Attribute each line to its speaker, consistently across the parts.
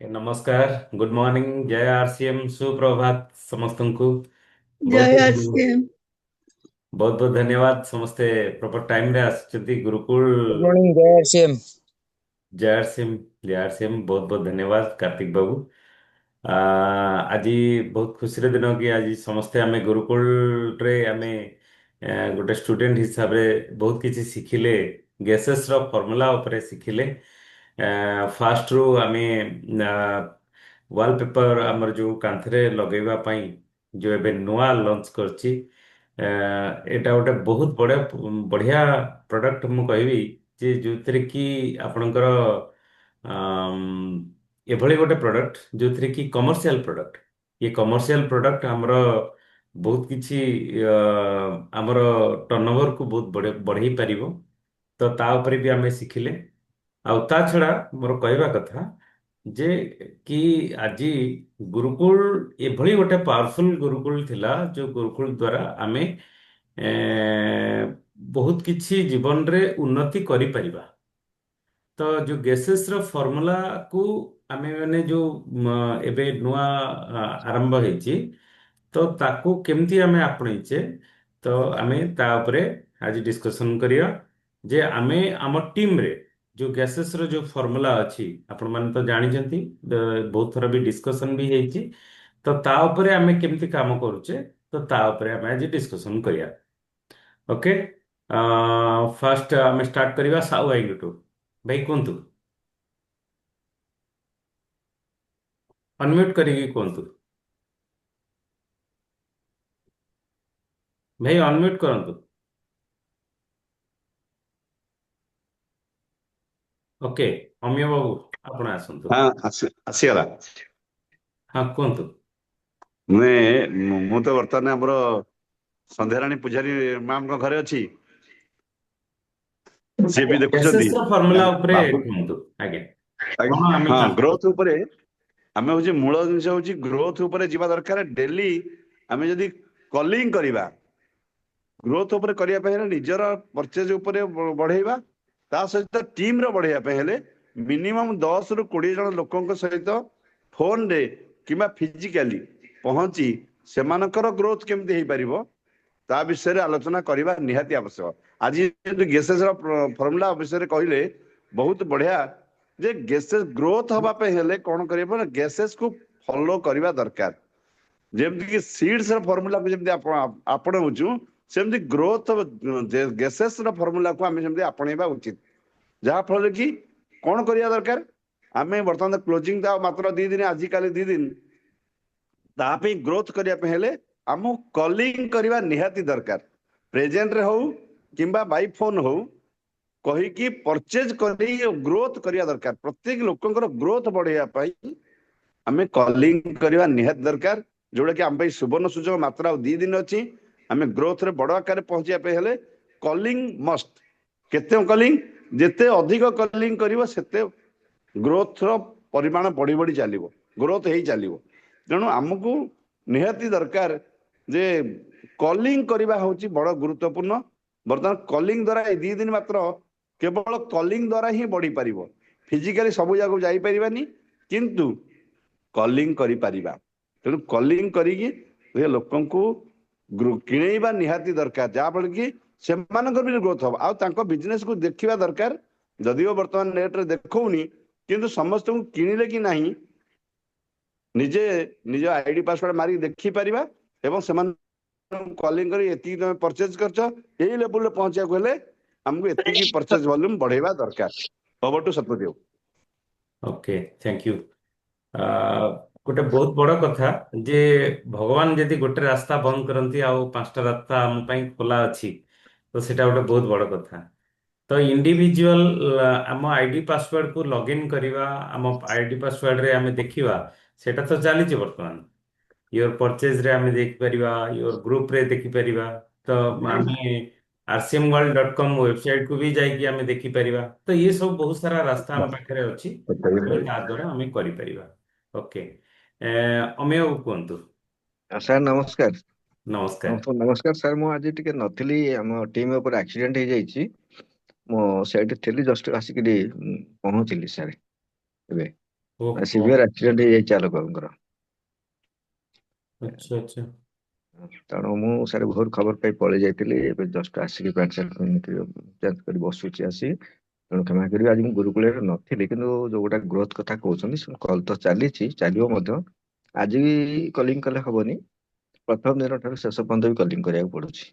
Speaker 1: नमस्कार। Good morning. जय RCM. सुप्रभात समस्तଙ୍କୁ। बहुत
Speaker 2: जय
Speaker 1: बहुत धन्यवाद।
Speaker 2: आरसीएम।
Speaker 1: बहुत बहुत धन्यवाद। ସମସ୍ତେ ପ୍ରପର ଟାଇମରେ ଆସିଛନ୍ତି ଗୁରୁକୁଳ।
Speaker 3: गुड मॉर्निंग जय श्याम।
Speaker 1: ଜୟ ଆରସିଏମ। ଜୟ ଆରସିଏମ। ବହୁତ ବହୁତ ଧନ୍ୟବାଦ କାର୍ତିକ ବାବୁ। ଆଜି ବହୁତ ଖୁସିର ଦିନ କି ଆଜି ସମସ୍ତେ ଆମେ ଗୁରୁକୁଳରେ ଆମେ ଗୋଟେ ଷ୍ଟୁଡେଣ୍ଟ ହିସାବରେ ବହୁତ କିଛି ଶିଖିଲେ। ଗ୍ୟାସେସ ର ଫର୍ମୁଲା ଉପରେ ଶିଖିଲେ। ଫାଷ୍ଟରୁ ଆମେ ୱାଲପେପର ଆମର ଯୋଉ କାନ୍ଥରେ ଲଗେଇବା ପାଇଁ ଯୋଉ ଏବେ ନୂଆ ଲଞ୍ଚ କରିଛି, ଏଇଟା ଗୋଟେ ବହୁତ ବଢିଆ ପ୍ରଡକ୍ଟ ମୁଁ କହିବି, ଯେ ଯୋଉଥିରେ କି ଆପଣଙ୍କର ଏଭଳି ଗୋଟେ ପ୍ରଡକ୍ଟ ଯୋଉଥିରେ କି କମର୍ସିଆଲ ପ୍ରଡକ୍ଟ, ଏ କମର୍ସିଆଲ ପ୍ରଡକ୍ଟ ଆମର ବହୁତ କିଛି ଅ, ଆମର ଟର୍ନଓଭରକୁ ବହୁତ ବଢେଇ ପାରିବ। ତ ତା ଉପରେ ବି ଆମେ ଶିଖିଲେ। ଆଉ ତା ଛଡା ମୋର କହିବା କଥା ଯେ କି ଆଜି ଗୁରୁକୁଳ ଏଭଳି ଗୋଟେ ପାୱାରଫୁଲ ଗୁରୁକୁଳ ଥିଲା, ଯୋଉ ଗୁରୁକୁଳ ଦ୍ଵାରା ଆମେ ଏ, ବହୁତ କିଛି ଜୀବନରେ ଉନ୍ନତି କରିପାରିବା। ତ ଯୋଉ ଗ୍ୟାସେସ ର ଫର୍ମୁଲାକୁ ଆମେ ମାନେ ଯୋଉ ଏବେ ନୂଆ ଆରମ୍ଭ ହେଇଛି, ତ ତାକୁ କେମିତି ଆମେ ଆପଣେଇଛେ, ତ ଆମେ ତା ଉପରେ ଆଜି ଡିସ୍କସନ କରିବା। ଯେ ଆମେ ଆମ ଟିମରେ ଯୋଉ ଗ୍ୟାସେସ ର ଯୋଉ ଫର୍ମୁଲା ଅଛି, ଆପଣମାନେ ତ ଜାଣିଛନ୍ତି, ବହୁତ ଥର ବି ଡିସ୍କସନ ବି ହେଇଛି। ତ ତା ଉପରେ ଆମେ କେମିତି କାମ କରୁଛେ, ତ ତା ଉପରେ ଆମେ ଆଜି ଡିସ୍କସନ କରିବା। ଓକେ। ଫାଷ୍ଟ ଆମେ ଷ୍ଟାର୍ଟ କରିବା ସାଉ ଭାଇଙ୍କଠୁ। ଭାଇ କୁହନ୍ତୁ। ଅନମ୍ୟୁଟ କରିକି କୁହନ୍ତୁ। ଭାଇ ଅନମ୍ୟୁଟ କରନ୍ତୁ। ଓକେ। ଅମିୟ ବାବୁ ଆପଣ ଆସନ୍ତୁ।
Speaker 4: ହଁ ଆସିଗଲା।
Speaker 1: ହଁ କୁହନ୍ତୁ।
Speaker 4: ମୁଁ ତ ବର୍ତ୍ତମାନ ଆମର ସନ୍ଧ୍ୟାରାଣୀ ପୂଜାରୀ ମ୍ୟାମଙ୍କ ଘରେ ଅଛି। ସିଏ ବି ଦେଖୁଛନ୍ତି।
Speaker 1: ଗ୍ୟାସେସ ର ଫର୍ମୁଲା ଉପରେ
Speaker 4: ବାବୁ
Speaker 1: କୁହନ୍ତୁ। ଆଜ୍ଞା।
Speaker 4: ଆଜ୍ଞା,
Speaker 1: କଣ ଆମେ
Speaker 4: ହଁ
Speaker 1: କାମ
Speaker 4: ଗ୍ରୋଥ
Speaker 1: କରୁଛୁ?
Speaker 4: ଉପରେ ଆମେ ହଉଛି ମୂଳ ଜିନିଷ ହଉଛି ଗ୍ରୋଥ ଉପରେ ଯିବା ଦରକାର। ଡେଲି ଆମେ ଯଦି କଲିଂ କରିବା, ଗ୍ରୋଥ ଉପରେ କରିବା ପାଇଁ ହେଲେ ନିଜର ପରଚେଜ ଉପରେ ବଢେଇବା, ତା ସହିତ ଟିମର ବଢେଇବା ପାଇଁ ହେଲେ ମିନିମମ୍ 10 ରୁ 20 ଜଣ ଲୋକଙ୍କ ସହିତ ଫୋନରେ କିମ୍ବା ଫିଜିକାଲି ପହଞ୍ଚି ସେମାନଙ୍କର ଗ୍ରୋଥ କେମିତି ହେଇପାରିବ ତା ବିଷୟରେ ଆଲୋଚନା କରିବା ନିହାତି ଆବଶ୍ୟକ। ଆଜି ଯେହେତୁ ଗ୍ୟାସେସ ର ଫର୍ମୁଲା ବିଷୟରେ କହିଲେ ବହୁତ ବଢିଆ, ଯେ ଗ୍ୟାସେସ ଗ୍ରୋଥ ହବା ପାଇଁ ହେଲେ କଣ କରିବା ନା ଗ୍ୟାସେସ କୁ ଫଲୋ କରିବା ଦରକାର। ଯେମିତିକି ସିଡ୍ସ ର ଫର୍ମୁଲାକୁ ଯେମିତି ଆପଣଉଛୁ, ସେମିତି ଗ୍ରୋଥ ଗ୍ୟାସେସ ର ଫର୍ମୁଲାକୁ ଆମେ ସେମିତି ଆପଣେଇବା ଉଚିତ। ଯାହା ଫଳରେ କି କଣ କରିବା ଦରକାର, ଆମେ ବର୍ତ୍ତମାନ କ୍ଲୋଜିଂ ତ ମାତ୍ର 2 ଦିନ, ଆଜିକାଲି 2 ଦିନ, ତା ପାଇଁ ଗ୍ରୋଥ କରିବା ପାଇଁ ହେଲେ ଆମକୁ କଲିଂ କରିବା ନିହାତି ଦରକାର। ପ୍ରେଜେଣ୍ଟରେ ହଉ କିମ୍ବା ବାଇ ଫୋନ ହଉ କହିକି ପରଚେଜ କରି ଗ୍ରୋଥ କରିବା ଦରକାର। ପ୍ରତ୍ୟେକ ଲୋକଙ୍କର ଗ୍ରୋଥ ବଢେଇବା ପାଇଁ ଆମେ କଲିଂ କରିବା ନିହାତି ଦରକାର, ଯୋଉଟା କି ଆମ ପାଇଁ ସୁବର୍ଣ୍ଣ ସୁଯୋଗ। ମାତ୍ର ଆଉ 2 ଦିନ ଅଛି। ଆମେ ଗ୍ରୋଥରେ ବଡ ଆକାରରେ ପହଞ୍ଚିବା ପାଇଁ ହେଲେ କଲିଂ ମଷ୍ଟ। କେତେ କଲିଂ, ଯେତେ ଅଧିକ କଲିଂ କରିବ ସେତେ ଗ୍ରୋଥର ପରିମାଣ ବଢି ବଢି ଚାଲିବ, ଗ୍ରୋଥ ହେଇ ଚାଲିବ। ତେଣୁ ଆମକୁ ନିହାତି ଦରକାର ଯେ କଲିଂ କରିବା ହଉଛି ବଡ ଗୁରୁତ୍ୱପୂର୍ଣ୍ଣ। ବର୍ତ୍ତମାନ କଲିଂ ଦ୍ଵାରା ଏଇ 2 ଦିନ ମାତ୍ର କେବଳ କଲିଂ ଦ୍ଵାରା ହିଁ ବଢି ପାରିବ। ଫିଜିକାଲି ସବୁ ଜାଗାକୁ ଯାଇପାରିବାନି, କିନ୍ତୁ କଲିଂ କରିପାରିବା। ତେଣୁ କଲିଂ କରିକି ଲୋକଙ୍କୁ କିଣେଇବା ନିହାତି ଦରକାର, ଯାହାଫଳରେ କି ସେମାନଙ୍କର ବି ଗ୍ରୋଥ ହବ। ଆଉ ତାଙ୍କ ବିଜନେସକୁ ଦେଖିବା ଦରକାର। ଯଦିଓ ବର୍ତ୍ତମାନ ନେଟରେ ଦେଖଉନି, କିନ୍ତୁ ସମସ୍ତଙ୍କୁ କିଣିଲେ କି ନାହିଁ ନିଜେ ନିଜ ଆଇଡି ପାସୱାର୍ଡ ମାରିକି ଦେଖିପାରିବା ଏବଂ ସେମାନଙ୍କୁ କଲିଂ କରି ଏତିକି ତମେ ପରଚେଜ କରିଛ, ଏଇ ଲେବୁଲରେ ପହଞ୍ଚିବାକୁ ହେଲେ ଆମକୁ ଏତିକି ପରଚେଜ ଭଲ୍ୟୁମ ବଢେଇବା ଦରକାର। Over to Satyadev.
Speaker 1: Okay, thank you. ଗୋଟେ ବହୁତ ବଡ କଥା ଯେ ଭଗବାନ ଯଦି ଗୋଟେ ରାସ୍ତା ବନ୍ଦ କରନ୍ତି ଆଉ 5ଟା ରାସ୍ତା ଆମ ପାଇଁ ଖୋଲା ଅଛି, ତ ସେଟା ଗୋଟେ ବହୁତ ବଡ କଥା। ତ ଇଣ୍ଡିଭିଜୁଆଲ ଆମ ଆଇଡି ପାସୱାର୍ଡକୁ ଲଗ୍ଇନ୍ କରିବା, ଆମ ଆଇଡି ପାସୱାର୍ଡରେ ଆମେ ଦେଖିବା, ସେଟା ତ ଚାଲିଛି ବର୍ତ୍ତମାନ। ୟୋର ପରଚେଜରେ ଆମେ ଦେଖିପାରିବା, ୟୋର ଗ୍ରୁପରେ ଦେଖିପାରିବା। ତ ଆମେ rcmworld.com ୱେବସାଇଟକୁ ବି ଯାଇକି ଆମେ ଦେଖିପାରିବା। ତ ଇଏ ସବୁ ବହୁତ ସାରା ରାସ୍ତା ଆମ ପାଖରେ ଅଛି, ଆମେ ତା ଦ୍ୱାରା ଆମେ କରିପାରିବା। ଓକେ। ଅମେୟ ବାବୁ କୁହନ୍ତୁ।
Speaker 3: ସାର୍ ନମସ୍କାର।
Speaker 1: ନମସ୍କାର।
Speaker 3: ନମସ୍କାର ସାର୍, ମୁଁ ଆଜି ଟିକେ ନଥିଲି, ଆମ ଟିମ୍ ଉପରେ ଆକ୍ସିଡେଣ୍ଟ ହେଇଯାଇଛି। ମୁଁ ସେଇଠି ଥିଲି, ଜଷ୍ଟ ଆସିକିରି ପହଞ୍ଚିଲି ସାର୍ ଏବେ।
Speaker 1: ଓହୋ।
Speaker 3: ସିଭିୟର ଆକ୍ସିଡେଣ୍ଟ ହେଇଯାଇଛି ଚାଲକଙ୍କର।
Speaker 1: ଆଚ୍ଛା ଆଚ୍ଛା।
Speaker 3: ତେଣୁ ମୁଁ ସାର୍ ଭୋର ଖବର ପାଇ ପଳେଇ ଯାଇଥିଲି, ଏବେ ଜଷ୍ଟ ଆସିକି ପ୍ୟାଣ୍ଟ ସାର୍ଟ ପିନ୍ଧିକି ଚେଞ୍ଜ କରି ବସୁଛି ଆସି। ତେଣୁ କ୍ଷମା କରିବେ, ଆଜି ମୁଁ ଗୁରୁକୁଳରେ ନଥିଲି, କିନ୍ତୁ ଯୋଉ ଗୋଟା ଗ୍ରୋଥ କଥା କହୁଛନ୍ତି ସେ କଲ୍ ତ ଚାଲିଛି, ଚାଲିବ ମଧ୍ୟ। ଆଜି ବି କଲିଂ କଲେ ହବନି, ପ୍ରଥମ ଦିନ ଠାରୁ ଶେଷ ପର୍ଯ୍ୟନ୍ତ ବି କଲିଂ କରିବାକୁ ପଡୁଛି।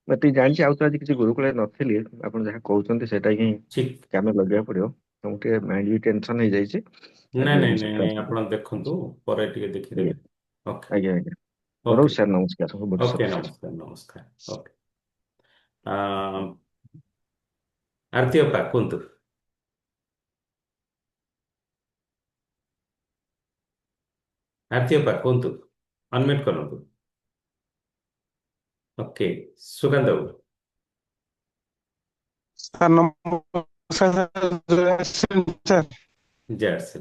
Speaker 3: ମୁଁ ଏତିକି ଜାଣିଛି, ଆଉ ତ ଆଜି କିଛି ଗୁରୁକୁଳରେ ନଥିଲି। ଆପଣ ଯାହା କହୁଛନ୍ତି ସେଟା ହିଁ
Speaker 1: ଠିକ।
Speaker 3: କାମରେ ଲଗେଇବାକୁ ପଡିବ। ତ ମୁଁ ଟିକେ ମାଇଣ୍ଡ ବି ଟେନସନ ହେଇଯାଇଛି।
Speaker 1: ନାଇଁ
Speaker 3: ଆଜି
Speaker 1: ନାଇଁ
Speaker 3: ଜିନିଷ
Speaker 1: ନାଇଁ ନାଇଁ,
Speaker 3: ଟ୍ରାନ୍ସଫର।
Speaker 1: ଆପଣ ଦେଖନ୍ତୁ ପରେ ଟିକେ
Speaker 3: ଆଜ୍ଞା
Speaker 1: ଦେଖିଦେବେ। ଓକେ।
Speaker 3: ଆଜ୍ଞା ଆଜ୍ଞା।
Speaker 1: ଓକେ।
Speaker 3: ରହୁଛି ସାର୍, ନମସ୍କାର, ଶୁଭ
Speaker 1: ଓକେ,
Speaker 3: ସନ୍ଧ୍ୟା ସାର୍।
Speaker 1: ନମସ୍କାର ନମସ୍କାର। ଓକେ। ଆରତି ଅପା କୁହନ୍ତୁ। ଆରତି ଅପା କୁହନ୍ତୁ, ଅନମ୍ୟୁଟ କରନ୍ତୁ। ଓକେ। ସୁକାନ୍ତ ବାବୁ।
Speaker 2: ସାର୍ ନମସ୍କାର ସାର୍।
Speaker 1: ଜାର୍ସି।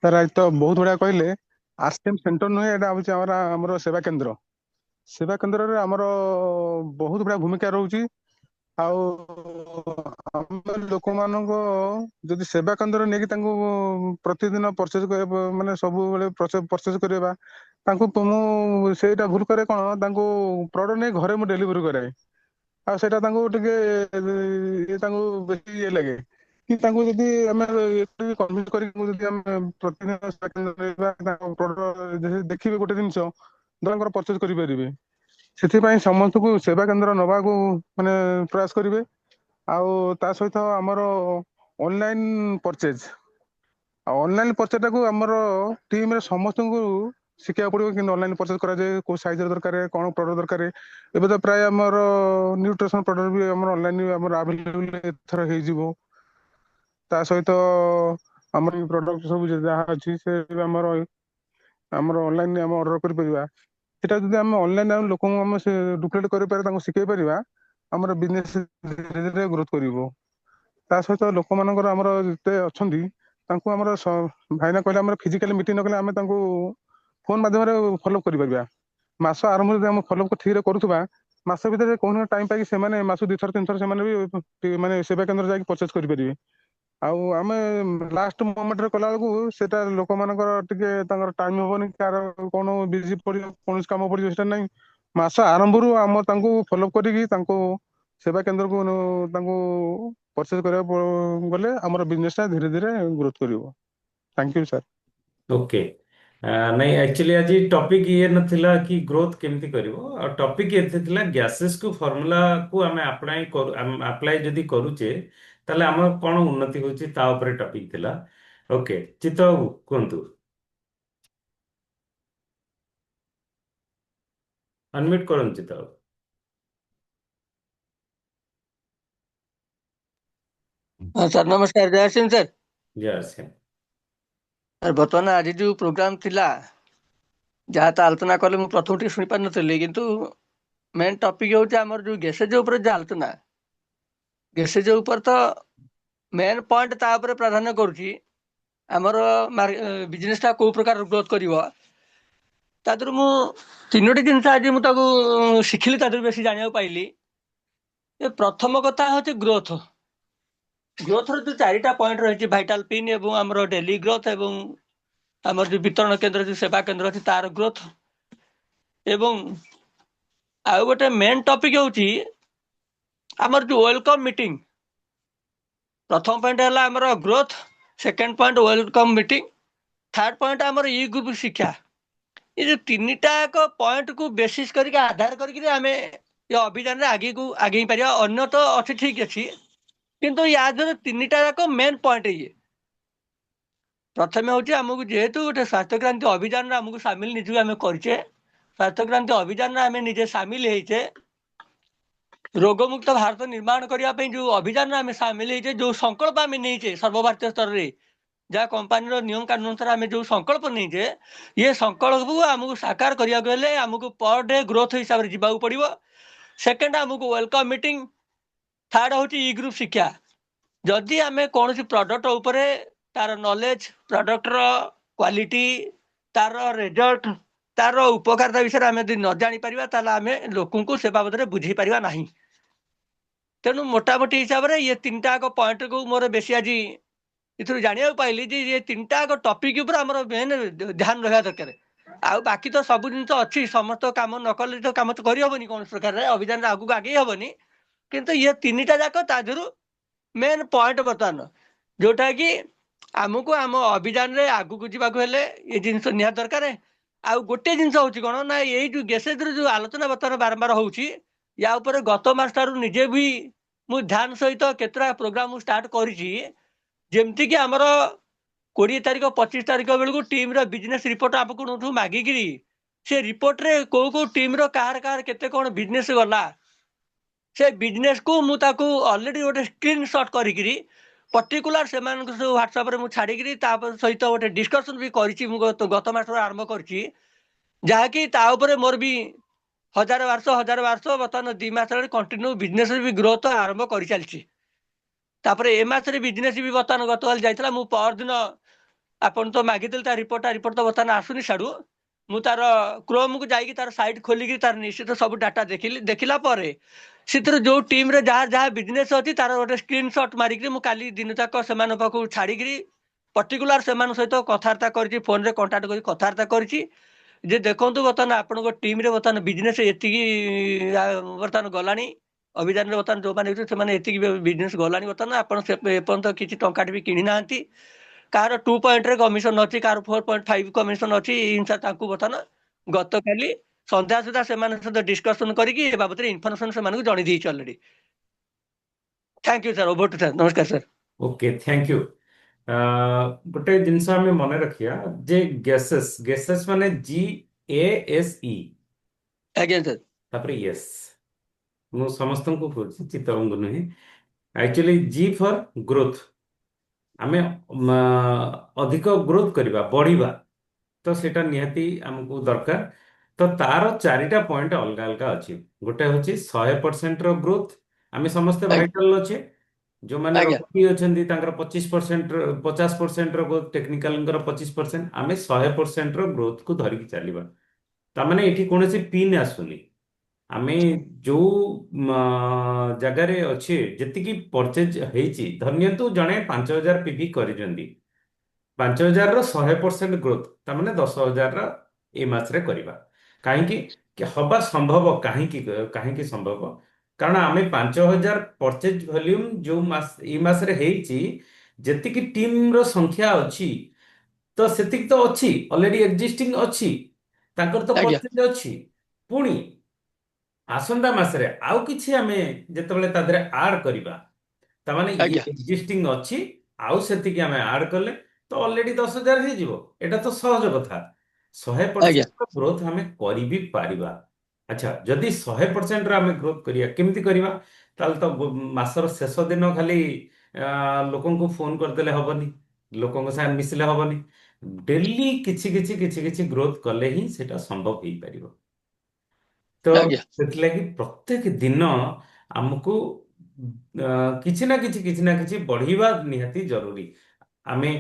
Speaker 2: ସାର୍ ଆଜି ତ ବହୁତ ବଢିଆ କହିଲେ। ଆରସିଏମ ସେଣ୍ଟର ନୁହେଁ, ଏଇଟା ହଉଛି ଆମର ସେବା କେନ୍ଦ୍ର। ସେବା କେନ୍ଦ୍ରରେ ଆମର ବହୁତ ବଢିଆ ଭୂମିକା ରହୁଛି। ଆଉ ଆମେ ଲୋକମାନଙ୍କ ଯଦି ସେବା କେନ୍ଦ୍ର ନେଇକି ତାଙ୍କୁ ପ୍ରତିଦିନ ପରଚେଜ କରିବା, ମାନେ ସବୁବେଳେ ପରଚେଜ କରିବା, ତାଙ୍କୁ ମୁଁ ସେଇଟା ଭୁଲ କରେ କଣ, ତାଙ୍କୁ ପ୍ରଡକ୍ଟ ନେଇ ଘରେ ମୁଁ ଡେଲିଭରି କରାଏ। ଆଉ ସେଇଟା ତାଙ୍କୁ ଟିକେ ତାଙ୍କୁ ବେଶୀ ଇଏ ଲାଗେ। କି ତାଙ୍କୁ ଯଦି ଆମେ କନଭିନ୍ସ କରିକି ଯଦି ଆମେ ପ୍ରତିଦିନ ଦେଖିବେ ଗୋଟେ ଜିନିଷ ତାଙ୍କର ପରଚେଜ କରିପାରିବେ। ସେଥିପାଇଁ ସମସ୍ତଙ୍କୁ ସେବା କେନ୍ଦ୍ର ନବାକୁ ମାନେ ପ୍ରୟାସ କରିବେ। ଆଉ ତା ସହିତ ଆମର ଅନଲାଇନ ପରଚେଜ, ଆଉ ଅନଲାଇନ ପରଚେଜ ଟାକୁ ଆମର ଟିମରେ ସମସ୍ତଙ୍କୁ ଶିଖିବାକୁ ପଡିବ, କିନ୍ତୁ ଅନଲାଇନ ପରଚେଜ କରାଯାଏ, କୋଉ ସାଇଜର ଦରକାର, କଣ ପ୍ରଡକ୍ଟ ଦରକାର। ଏବେ ତ ପ୍ରାୟ ଆମର ନ୍ୟୁଟ୍ରିସନ ପ୍ରଡକ୍ଟ ବି ଆମର ଅନଲାଇନ ଆମର ଆଭେଲେବୁଲ ଏଥର ହେଇଯିବ। ତା ସହିତ ଆମର ପ୍ରଡକ୍ଟ ସବୁ ଯାହା ଅଛି ସେ ଆମର ଅନଲାଇନରେ ଆମେ ଅର୍ଡର କରିପାରିବା। ସେଟା ଯଦି ଆମେ ଅନଲାଇନ ଲୋକଙ୍କୁ ଆମେ ଡୁପ୍ଲିକେଟ କରିପାରିବା, ତାଙ୍କୁ ଶିଖେଇ ପାରିବା, ଆମର ବିଜନେସ ଧୀରେ ଧୀରେ ଗ୍ରୋଥ କରିବ। ତା ସହିତ ଲୋକମାନଙ୍କର ଆମର ଯେତେ ଅଛନ୍ତି ତାଙ୍କୁ ଆମର ଭାଇନା କହିଲେ, ଆମର ଫିଜିକାଲି ମିଟିଂ ନ କଲେ ଆମେ ତାଙ୍କୁ ଫୋନ ମାଧ୍ୟମରେ ଫଲୋଅପ୍ କରିପାରିବା। ମାସ ଆରମ୍ଭରେ ଯଦି ଆମେ ଫଲୋଅପ୍ ଠିକରେ କରୁଥିବା, ମାସ ଭିତରେ କୌଣସି ଟାଇମ ପାଇକି ସେମାନେ ମାସକୁ 2 ଥର 3 ଥର ସେମାନେ ବି ମାନେ ସେବା କେନ୍ଦ୍ର ଯାଇକି ପରଚେଜ କରିପାରିବେ। ଆଉ ଆମେ ଲାଷ୍ଟ ମୋମେଣ୍ଟରେ କଲା ବେଳକୁ ସେଟା ଲୋକମାନଙ୍କର ଟିକେ ତାଙ୍କର ଟାଇମ ହବନି, କାହାର କଣ ବିଜି ପଡିବ, କୌଣସି କାମ ପଡିବ, ସେଟା ନାହିଁ। ମାସ ଆରମ୍ଭରୁ ଆମ ତାଙ୍କୁ ଫଲୋଅପ୍ କରିକି ତାଙ୍କୁ ସେବା କେନ୍ଦ୍ରକୁ ତାଙ୍କୁ ପରଚେଜ କରିବାକୁ ଗଲେ ଆମର ବିଜନେସ ଟା ଧୀରେ ଧୀରେ ଗ୍ରୋଥ କରିବ। Thank you sir.
Speaker 1: ଓକେ। ନାଇଁ, ଆକ୍ଚୁଆଲି ଆଜି ଟପିକ୍ ଇଏ ନଥିଲା କି ଗ୍ରୋଥ କେମିତି କରିବ, ଆଉ ଟପିକ୍ ଏତେ ଥିଲା ଗ୍ୟାସେସକୁ ଫର୍ମୁଲାକୁ ଆମେ ଆପ୍ଲାଏ ଯଦି କରୁଛେ ତାହେଲେ ଆମର କଣ ଉନ୍ନତି ହେଉଛି ତା ଉପରେ ଟପିକ୍ ଥିଲା। ଓକେ, ଚିତ୍ତ ବାବୁ କୁହନ୍ତୁ। ଅନମ୍ୟୁଟ କରନ୍ତୁ ଚିତ୍ତ ବାବୁ।
Speaker 5: ହଁ ସାର୍ ନମସ୍କାର, ଜୟ ସିଂ ସାର୍।
Speaker 1: ଜୟ ଆସି।
Speaker 5: ସାର୍ ବର୍ତ୍ତମାନ ଆଜି ଯୋଉ ପ୍ରୋଗ୍ରାମ ଥିଲା, ଯାହା ତ ଆଲୋଚନା କଲେ ମୁଁ ପ୍ରଥମ ଟିକେ ଶୁଣିପାରିନଥିଲି, କିନ୍ତୁ ମେନ୍ ଟପିକ୍ ହେଉଛି ଆମର ଯୋଉ ଗ୍ୟାସେଜ ଉପରେ ଯାହା ଆଲୋଚନା। ଗ୍ୟାସେଜ ଉପରେ ତ ମେନ୍ ପଏଣ୍ଟ ତା ଉପରେ ପ୍ରାଧାନ୍ୟ କରୁଛି, ଆମର ବିଜନେସଟା କୋଉ ପ୍ରକାର ଗ୍ରୋଥ କରିବ। ତା ଦେହରୁ ମୁଁ 3ଟି ଜିନିଷ ଆଜି ମୁଁ ତାକୁ ଶିଖିଲି, ତା ଦେହରୁ ବେଶୀ ଜାଣିବାକୁ ପାଇଲି। ପ୍ରଥମ କଥା ହେଉଛି ଗ୍ରୋଥ। ଗ୍ରୋଥର ଯୋଉ 4ଟା ପଏଣ୍ଟ ରହିଛି, ଭାଇଟାଲ ପିନ୍ ଏବଂ ଆମର ଡେଲି ଗ୍ରୋଥ ଏବଂ ଆମର ଯୋଉ ବିତରଣ କେନ୍ଦ୍ର, ଯୋଉ ସେବା କେନ୍ଦ୍ର ଅଛି ତାର ଗ୍ରୋଥ, ଏବଂ ଆଉ ଗୋଟେ ମେନ୍ ଟପିକ୍ ହେଉଛି ଆମର ଯୋଉ ୱେଲକମ୍ ମିଟିଂ। ପ୍ରଥମ ପଏଣ୍ଟ ହେଲା ଆମର growth, second point welcome meeting, third point ଆମର ଇ ଗ୍ରୁପ ଶିକ୍ଷା। ଏ ଯୋଉ 3ଟା ପଏଣ୍ଟକୁ ବେସିସ୍ କରିକି ଆଧାର କରିକି ଆମେ ଏ ଅଭିଯାନରେ ଆଗେଇ ପାରିବା। ଅନ୍ୟ ତ ଅଛି, ଠିକ ଅଛି, କିନ୍ତୁ ୟା ଦେହରେ 3ଟା ଯାକ ମେନ୍ ପଏଣ୍ଟ ଇଏ। ପ୍ରଥମେ ହେଉଛି ଆମକୁ ଯେହେତୁ ଗୋଟେ ସ୍ୱାସ୍ଥ୍ୟ କ୍ରାନ୍ତି ଅଭିଯାନରେ ଆମକୁ ସାମିଲ ନିଜକୁ ଆମେ କରିଛେ, ସ୍ୱାସ୍ଥ୍ୟ କ୍ରାନ୍ତି ଅଭିଯାନରେ ଆମେ ନିଜେ ସାମିଲ ହେଇଛେ, ରୋଗମୁକ୍ତ ଭାରତ ନିର୍ମାଣ କରିବା ପାଇଁ ଯୋଉ ଅଭିଯାନରେ ଆମେ ସାମିଲ ହେଇଛେ, ଯୋଉ ସଂକଳ୍ପ ଆମେ ନେଇଛେ ସର୍ବଭାରତୀୟ ସ୍ତରରେ, ଯାହା କମ୍ପାନୀର ନିୟମ କାନୁନ ଅନୁସାରେ ଆମେ ଯୋଉ ସଂକଳ୍ପ ନେଇଛେ, ଇଏ ସଂକଳ୍ପକୁ ଆମକୁ ସାକାର କରିବାକୁ ହେଲେ ଆମକୁ ପର ଡେ ଗ୍ରୋଥ ହିସାବରେ ଯିବାକୁ ପଡିବ। ସେକେଣ୍ଡ ଆମକୁ ୱେଲକମ୍ ମିଟିଂ, ଥାର୍ଡ ହେଉଛି ଇ ଗ୍ରୁପ ଶିକ୍ଷା। ଯଦି ଆମେ କୌଣସି ପ୍ରଡକ୍ଟ ଉପରେ ତାର ନଲେଜ, ପ୍ରଡକ୍ଟର କ୍ୱାଲିଟି, ତାର ରେଜଲ୍ଟ, ତାର ଉପକାରିତା ବିଷୟରେ ଆମେ ଯଦି ନ ଜାଣିପାରିବା, ତାହେଲେ ଆମେ ଲୋକଙ୍କୁ ସେ ବାବଦରେ ବୁଝେଇ ପାରିବା ନାହିଁ। ତେଣୁ ମୋଟାମୋଟି ହିସାବରେ ଇଏ 3ଟା ପଏଣ୍ଟକୁ ମୋର ବେଶୀ ଆଜି ଏଥିରୁ ଜାଣିବାକୁ ପାଇଲି ଯେ ଏ ତିନିଟା ଯାକ ଟପିକ୍ ଉପରେ ଆମର ମେନ୍ ଧ୍ୟାନ ରହିବା ଦରକାର। ଆଉ ବାକି ତ ସବୁ ଜିନିଷ ଅଛି, ସମସ୍ତ କାମ ନ କଲେ ତ କାମ ତ କରିହବନି, କୌଣସି ପ୍ରକାରରେ ଅଭିଯାନରେ ଆଗକୁ ଆଗେଇ ହବନି। କିନ୍ତୁ ଇଏ ତିନିଟା ଯାକ ତା ଦେହରୁ ମେନ୍ ପଏଣ୍ଟ ବର୍ତ୍ତମାନ, ଯୋଉଟା କି ଆମକୁ ଆମ ଅଭିଯାନରେ ଆଗକୁ ଯିବାକୁ ହେଲେ ଏ ଜିନିଷ ନିହାତି ଦରକାର। ଆଉ ଗୋଟେ ଜିନିଷ ହଉଛି କଣ ନା, ଏଇ ଯୋଉ ଗେସେଜର ଯୋଉ ଆଲୋଚନା ବର୍ତ୍ତମାନ ବାରମ୍ବାର ହଉଛି, ୟା ଉପରେ ଗତ ମାସ ଠାରୁ ନିଜେ ବି ମୁଁ ଧ୍ୟାନ ସହିତ କେତେଟା ପ୍ରୋଗ୍ରାମ ଷ୍ଟାର୍ଟ କରିଛି। ଯେମିତିକି ଆମର 20 ତାରିଖ 25 ତାରିଖ ବେଳକୁ ଟିମ୍ର ବିଜନେସ୍ ରିପୋର୍ଟ ଆପଣଙ୍କଠୁ ମାଗିକିରି ସେ ରିପୋର୍ଟରେ କୋଉ କୋଉ ଟିମ୍ର କାହାର କାହାର କେତେ କ'ଣ ବିଜନେସ୍ ଗଲା, ସେ ବିଜନେସ୍କୁ ମୁଁ ତାକୁ ଅଲରେଡ଼ି ଗୋଟେ ସ୍କ୍ରିନ୍ ସଟ୍ କରିକିରି ପର୍ଟିକୁଲାର ସେମାନଙ୍କ ସବୁ ହ୍ୱାଟ୍ସଆପ୍ରେ ମୁଁ ଛାଡ଼ିକିରି ତା ସହିତ ଗୋଟେ ଡିସ୍କସନ୍ ବି କରିଛି। ମୁଁ ଗତ ମାସରୁ ଆରମ୍ଭ କରିଛି, ଯାହାକି ତା ଉପରେ ମୋର ବି 1000 1200 ବର୍ତ୍ତମାନ 2 ମାସ ହେଲାଣି କଣ୍ଟିନ୍ୟୁ ବିଜନେସ୍ରେ ବି ଗ୍ରୋଥ ଆରମ୍ଭ କରିଚାଲିଛି। ତାପରେ ଏ ମାସରେ ବିଜନେସ୍ ବି ବର୍ତ୍ତମାନ ଗତକାଲି ଯାଇଥିଲା। ମୁଁ ପରଦିନ ଆପଣ ତ ମାଗିଥିଲେ ତା ରିପୋର୍ଟ ତ ବର୍ତ୍ତମାନ ଆସୁନି ସାଡ଼ୁ। ମୁଁ ତାର କ୍ରୋମ୍କୁ ଯାଇକି ତାର ସାଇଟ୍ ଖୋଲିକି ତାର ନିଶ୍ଚିତ ସବୁ ଡାଟା ଦେଖିଲା ପରେ ସେଥିରୁ ଯୋଉ ଟିମ୍ରେ ଯାହାର ଯାହା ବିଜନେସ୍ ଅଛି ତାର ଗୋଟେ ସ୍କ୍ରିନ୍ସଟ୍ ମାରିକିରି ମୁଁ କାଲି ଦିନ ଯାକ ସେମାନଙ୍କ ପାଖକୁ ଛାଡ଼ିକିରି ପର୍ଟିକୁଲାର ସେମାନଙ୍କ ସହିତ କଥାବାର୍ତ୍ତା କରିଛି, ଫୋନ୍ରେ କଣ୍ଟାକ୍ଟ କରି କଥାବାର୍ତ୍ତା କରିଛି ଯେ ଦେଖନ୍ତୁ ବର୍ତ୍ତମାନ ଆପଣଙ୍କ ଟିମ୍ରେ ବର୍ତ୍ତମାନ ବିଜନେସ୍ ଏତିକି ବର୍ତ୍ତମାନ ଗଲାଣି। ଅଭିଯାନରେ ବର୍ତ୍ତମାନ ଯେଉଁମାନେ ହେଉଛନ୍ତି ସେମାନେ ଏତିକି ବିଜନେସ୍ ଗଲାଣି, ବର୍ତ୍ତମାନ ଆପଣ ସେ ଏପର୍ଯ୍ୟନ୍ତ କିଛି ଟଙ୍କାଟେ ବି କିଣି ନାହାନ୍ତି। କାହାର 2 ପଏଣ୍ଟରେ କମିଶନ ଅଛି, କାହାର 4.5 କମିଶନ ଅଛି। ଏଇ ଜିନିଷ ତାଙ୍କୁ ବର୍ତ୍ତମାନ ଗତକାଲି ସନ୍ଧ୍ୟା ସୁଦ୍ଧା ସେମାନଙ୍କ ସହିତ ଡିସ୍କସନ କରିକି ଏ ବାବଦରେ ଇନଫର୍ମେସନ ସେମାନଙ୍କୁ ଜଣେଇ ଦେଇଛି already. Thank you sir, over to sir. ନମସ୍କାର ସାର୍।
Speaker 1: Okay, thank you. ଗୋଟେ ଜିନିଷ ଆମେ ମନେ ରଖିବା ଯେ ଗ୍ୟାସେସ୍ ଗ୍ୟାସେସ୍ ମାନେ GASE,
Speaker 5: ଆଜ୍ଞା ସାର୍।
Speaker 1: ତାପରେ ୟେସ୍। ମୁଁ ସମସ୍ତଙ୍କୁ କହୁଛି, ଚିତ୍ତବଙ୍ଗ ନୁହେଁ। Actually G for growth. ଆମେ ଅଧିକ ଗ୍ରୋଥ କରିବା, ବଢିବା, ତ ସେଇଟା ନିହାତି ଆମକୁ ଦରକାର। ତ ତାର 4ଟା ପଏଣ୍ଟ ଅଲଗା ଅଲଗା ଅଛି। ଗୋଟେ ହଉଛି 100% ର ଗ୍ରୋଥ। ଆମେ ସମସ୍ତେ ଭାଇଟାଲ ଅଛେ। ଯୋଉମାନେ
Speaker 5: ଆଜ୍ଞା
Speaker 1: ରଘୁପତି ଅଛନ୍ତି ତାଙ୍କର 50% ର ଗ୍ରୋଥ, ଟେକ୍ନିକାଲଙ୍କର 25%, ଆମେ 100% ର ଗ୍ରୋଥକୁ ଧରିକି ଚାଲିବା। ତାମାନେ ଏଠି କୌଣସି ପିନ୍ ଆସୁନି। ଆମେ ଯୋଉ ଜାଗାରେ ଅଛେ, ଯେତିକି ପରଚେଜ ହେଇଛି, ଧରିନିଅନ୍ତୁ ଜଣେ 5000 PV କରିଛନ୍ତି, 5000ର 100% ଗ୍ରୋଥ, ତାମାନେ 10,000ର ଏ ମାସରେ କରିବା। କାହିଁକି ହବା ସମ୍ଭବ? କାହିଁକି ସମ୍ଭବ? କାରଣ ଆମେ 5000 ପରଚେଜ ଭଲ୍ୟୁମ ଯୋଉ ଏଇ ମାସରେ ହେଇଛି, ଯେତିକି ଟିମ୍ର ସଂଖ୍ୟା ଅଛି, ତ ସେତିକି ତ ଅଛି, ଅଲରେଡି ଏକ୍ଜିଷ୍ଟିଂ ଅଛି, ତାଙ୍କର ତ
Speaker 5: ଆଜ୍ଞା
Speaker 1: ପରଚେଜ ଅଛି। ପୁଣି ଆସନ୍ତା ମାସରେ ଆଉ କିଛି ଆମେ ଯେତେବେଳେ ତା ଦେହରେ ଆଡ୍ କରିବା, ତାମାନେ ଇଏ
Speaker 5: ଆଜ୍ଞା
Speaker 1: ଏକ୍ଜିଷ୍ଟିଂ ଅଛି, ଆଉ ସେତିକି ଆମେ ଆଡ୍ କଲେ ତ ଅଲରେଡି 10,000 ହେଇଯିବ। ଏଇଟା ତ ସହଜ କଥା।
Speaker 5: ଆଜ୍ଞା
Speaker 1: 100% ଗ୍ରୋଥ ଆମେ କରିବି ପାରିବା। ଆଚ୍ଛା, ଯଦି 100%ର ଆମେ ଗ୍ରୋଥ କରିବା, କେମିତି କରିବା? ତାହେଲେ ତ ମାସର ଶେଷ ଦିନ ଖାଲି ଲୋକଙ୍କୁ ଫୋନ କରିଦେଲେ ହବନି, ଲୋକଙ୍କ ସାଙ୍ଗେ ମିଶିଲେ ହବନି। ଡେଲି କିଛି କିଛି କିଛି କିଛି ଗ୍ରୋଥ କଲେ ହିଁ ସେଟା ସମ୍ଭବ ହେଇପାରିବ। ତ
Speaker 5: ଆଜ୍ଞା
Speaker 1: ସେଥିଲାଗି ପ୍ରତ୍ୟେକ ଦିନ ଆମକୁ କିଛି ନା କିଛି ବଢିବା ନିହାତି ଜରୁରୀ। ଆମେ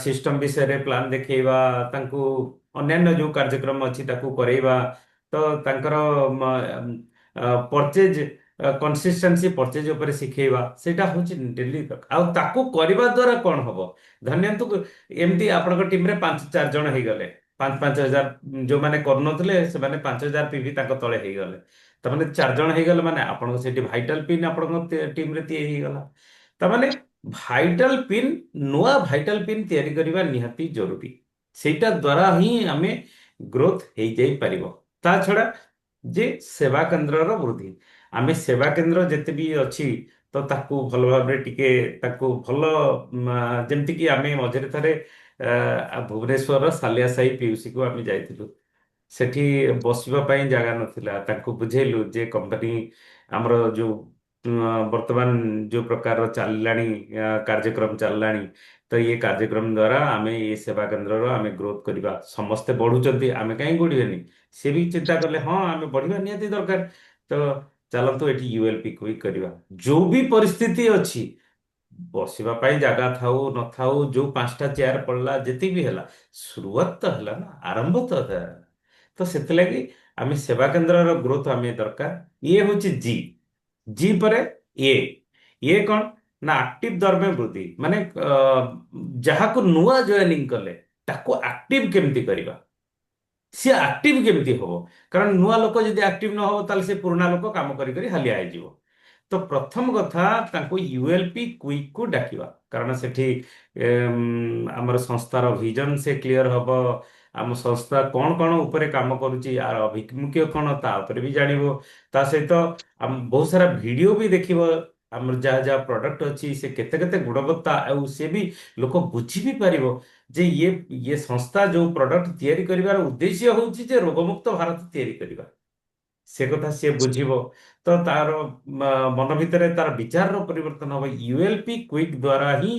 Speaker 1: ସିଷ୍ଟମ ବିଷୟରେ ପ୍ଲାନ୍ ଦେଖେଇବା, ତାଙ୍କୁ ଅନ୍ୟାନ୍ୟ ଯୋଉ କାର୍ଯ୍ୟକ୍ରମ ଅଛି ତାକୁ କରେଇବା। ତ ତାଙ୍କର ପରଚେଜ କନସିଷ୍ଟେନ୍ସି, ପରଚେଜ ଉପରେ ଶିଖେଇବା, ସେଇଟା ହଉଛି ଡେଲି। ଆଉ ତାକୁ କରିବା ଦ୍ୱାରା କ'ଣ ହବ? ଧନ୍ୟନ୍ତୁ ଏମିତି ଆପଣଙ୍କ ଟିମରେ 5-4 ଜଣ ହେଇଗଲେ, 5,000 ଯୋଉମାନେ କରୁନଥିଲେ ସେମାନେ 5,000 PV ତାଙ୍କ ତଳେ ହେଇଗଲେ, ତାମାନେ 4 ଜଣ ହେଇଗଲେ, ମାନେ ଆପଣଙ୍କ ସେଠି ଭାଇଟାଲ ପିନ୍ ଆପଣଙ୍କ ଟିମରେ ତିଆରି ହେଇଗଲା। ତାମାନେ ଭାଇଟାଲ ପିନ୍, ନୂଆ ଭାଇଟାଲ ପିନ୍ ତିଆରି କରିବା ନିହାତି ଜରୁରୀ। ସେଇଟା ଦ୍ୱାରା ହିଁ ଆମେ ଗ୍ରୋଥ ହେଇଯାଇ ପାରିବ। ତା ଛଡା ଯେ ସେବା କେନ୍ଦ୍ରର ବୃଦ୍ଧି, ଆମେ ସେବା କେନ୍ଦ୍ର ଯେତେ ବି ଅଛି, ତ ତାକୁ ଭଲ ଭାବରେ ଟିକେ ତାକୁ ଭଲ ଯେମିତିକି ଆମେ ମଝିରେ ଥରେ ଭୁବନେଶ୍ୱରର ସାଲିଆ ସାହି ପିୟୁସିକୁ ଆମେ ଯାଇଥିଲୁ। ସେଠି ବସିବା ପାଇଁ ଜାଗା ନଥିଲା। ତାଙ୍କୁ ବୁଝେଇଲୁ ଯେ କମ୍ପାନୀ ଆମର ଯୋଉ ବର୍ତ୍ତମାନ ଯୋଉ ପ୍ରକାରର ଚାଲିଲାଣି, କାର୍ଯ୍ୟକ୍ରମ ଚାଲିଲାଣି, ତ ଇଏ କାର୍ଯ୍ୟକ୍ରମ ଦ୍ୱାରା ଆମେ ଏ ସେବା କେନ୍ଦ୍ରର ଆମେ ଗ୍ରୋଥ କରିବା। ସମସ୍ତେ ବଢୁଛନ୍ତି, ଆମେ କାହିଁ ବଢିବେନି? ସେ ବି ଚିନ୍ତା କଲେ, ହଁ ଆମେ ବଢିବା ନିହାତି ଦରକାର। ତ ଚାଲନ୍ତୁ ଏଠି ULP କୁ ହିଁ କରିବା। ଯୋଉ ବି ପରିସ୍ଥିତି ଅଛି, ବସିବା ପାଇଁ ଜାଗା ଥାଉ ନଥାଉ, ଯୋଉ 5ଟା ଚେୟାର ପଡିଲା, ଯେତିକି ବି ହେଲା, ଶୁରୁଆତ ତ ହେଲା ନା, ଆରମ୍ଭ ତ ହେଲା। ତ ସେଥିଲାଗି ଆମେ ସେବା କେନ୍ଦ୍ରର ଗ୍ରୋଥ ଆମେ ଦରକାର। ଇଏ ହଉଛି ଜି। ଜି ପରେ ଏ। କ'ଣ? ନା ଆକ୍ଟିଭ ଦରମା ବୃଦ୍ଧି ମାନେ ଯାହାକୁ ନୂଆ ଜଏନିଂ କଲେ ତାକୁ ଆକ୍ଟିଭ କେମିତି କରିବା, ସିଏ ଆକ୍ଟିଭ କେମିତି ହବ। କାରଣ ନୂଆ ଲୋକ ଯଦି ଆକ୍ଟିଭ ନ ହବ ତାହେଲେ ସେ ପୁରୁଣା ଲୋକ କାମ କରି କରି ହାଲିଆ ହେଇଯିବ। ତ ପ୍ରଥମ କଥା ତାଙ୍କୁ ୟୁଏଲପି କୁଇକ୍ କୁ ଡାକିବା, କାରଣ ସେଠି ଆମର ସଂସ୍ଥାର ଭିଜନ ସେ କ୍ଲିୟର ହବ। ଆମ ସଂସ୍ଥା କଣ କଣ ଉପରେ କାମ କରୁଛି, ଆର ଅଭିମୁଖ୍ୟ କଣ, ତା ଉପରେ ବି ଜାଣିବ। ତା ସହିତ ବହୁତ ସାରା ଭିଡିଓ ବି ଦେଖିବ, ଆମର ଯାହା ଯାହା ପ୍ରଡକ୍ଟ ଅଛି ସେ କେତେ କେତେ ଗୁଣବତ୍ତା, ଆଉ ସେ ବି ଲୋକ ବୁଝି ବି ପାରିବ ଯେ ଇଏ ସଂସ୍ଥା ଯୋଉ ପ୍ରଡକ୍ଟ ତିଆରି କରିବାର ଉଦ୍ଦେଶ୍ୟ ହଉଛି ଯେ ରୋଗମୁକ୍ତ ଭାରତ ତିଆରି କରିବା। ସେ କଥା ସିଏ ବୁଝିବ। ତ ତାର ମନ ଭିତରେ ତାର ବିଚାରର ପରିବର୍ତ୍ତନ ହବ। ୟୁଏଲପି କ୍ୱିକ୍ ଦ୍ୱାରା ହିଁ